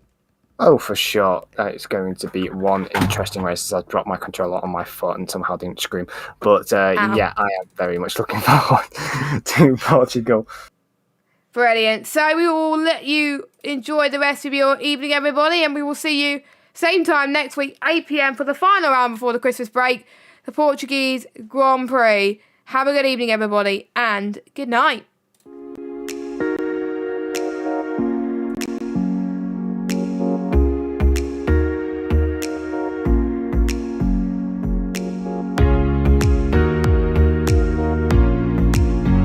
Oh, for sure. It's going to be one interesting race as I dropped my controller on my foot and somehow didn't scream. But yeah, I am very much looking forward to Portugal. Brilliant. So we will let you enjoy the rest of your evening, everybody, and we will see you same time next week, 8 p.m. for the final round before the Christmas break, the Portuguese Grand Prix. Have a good evening, everybody, and good night.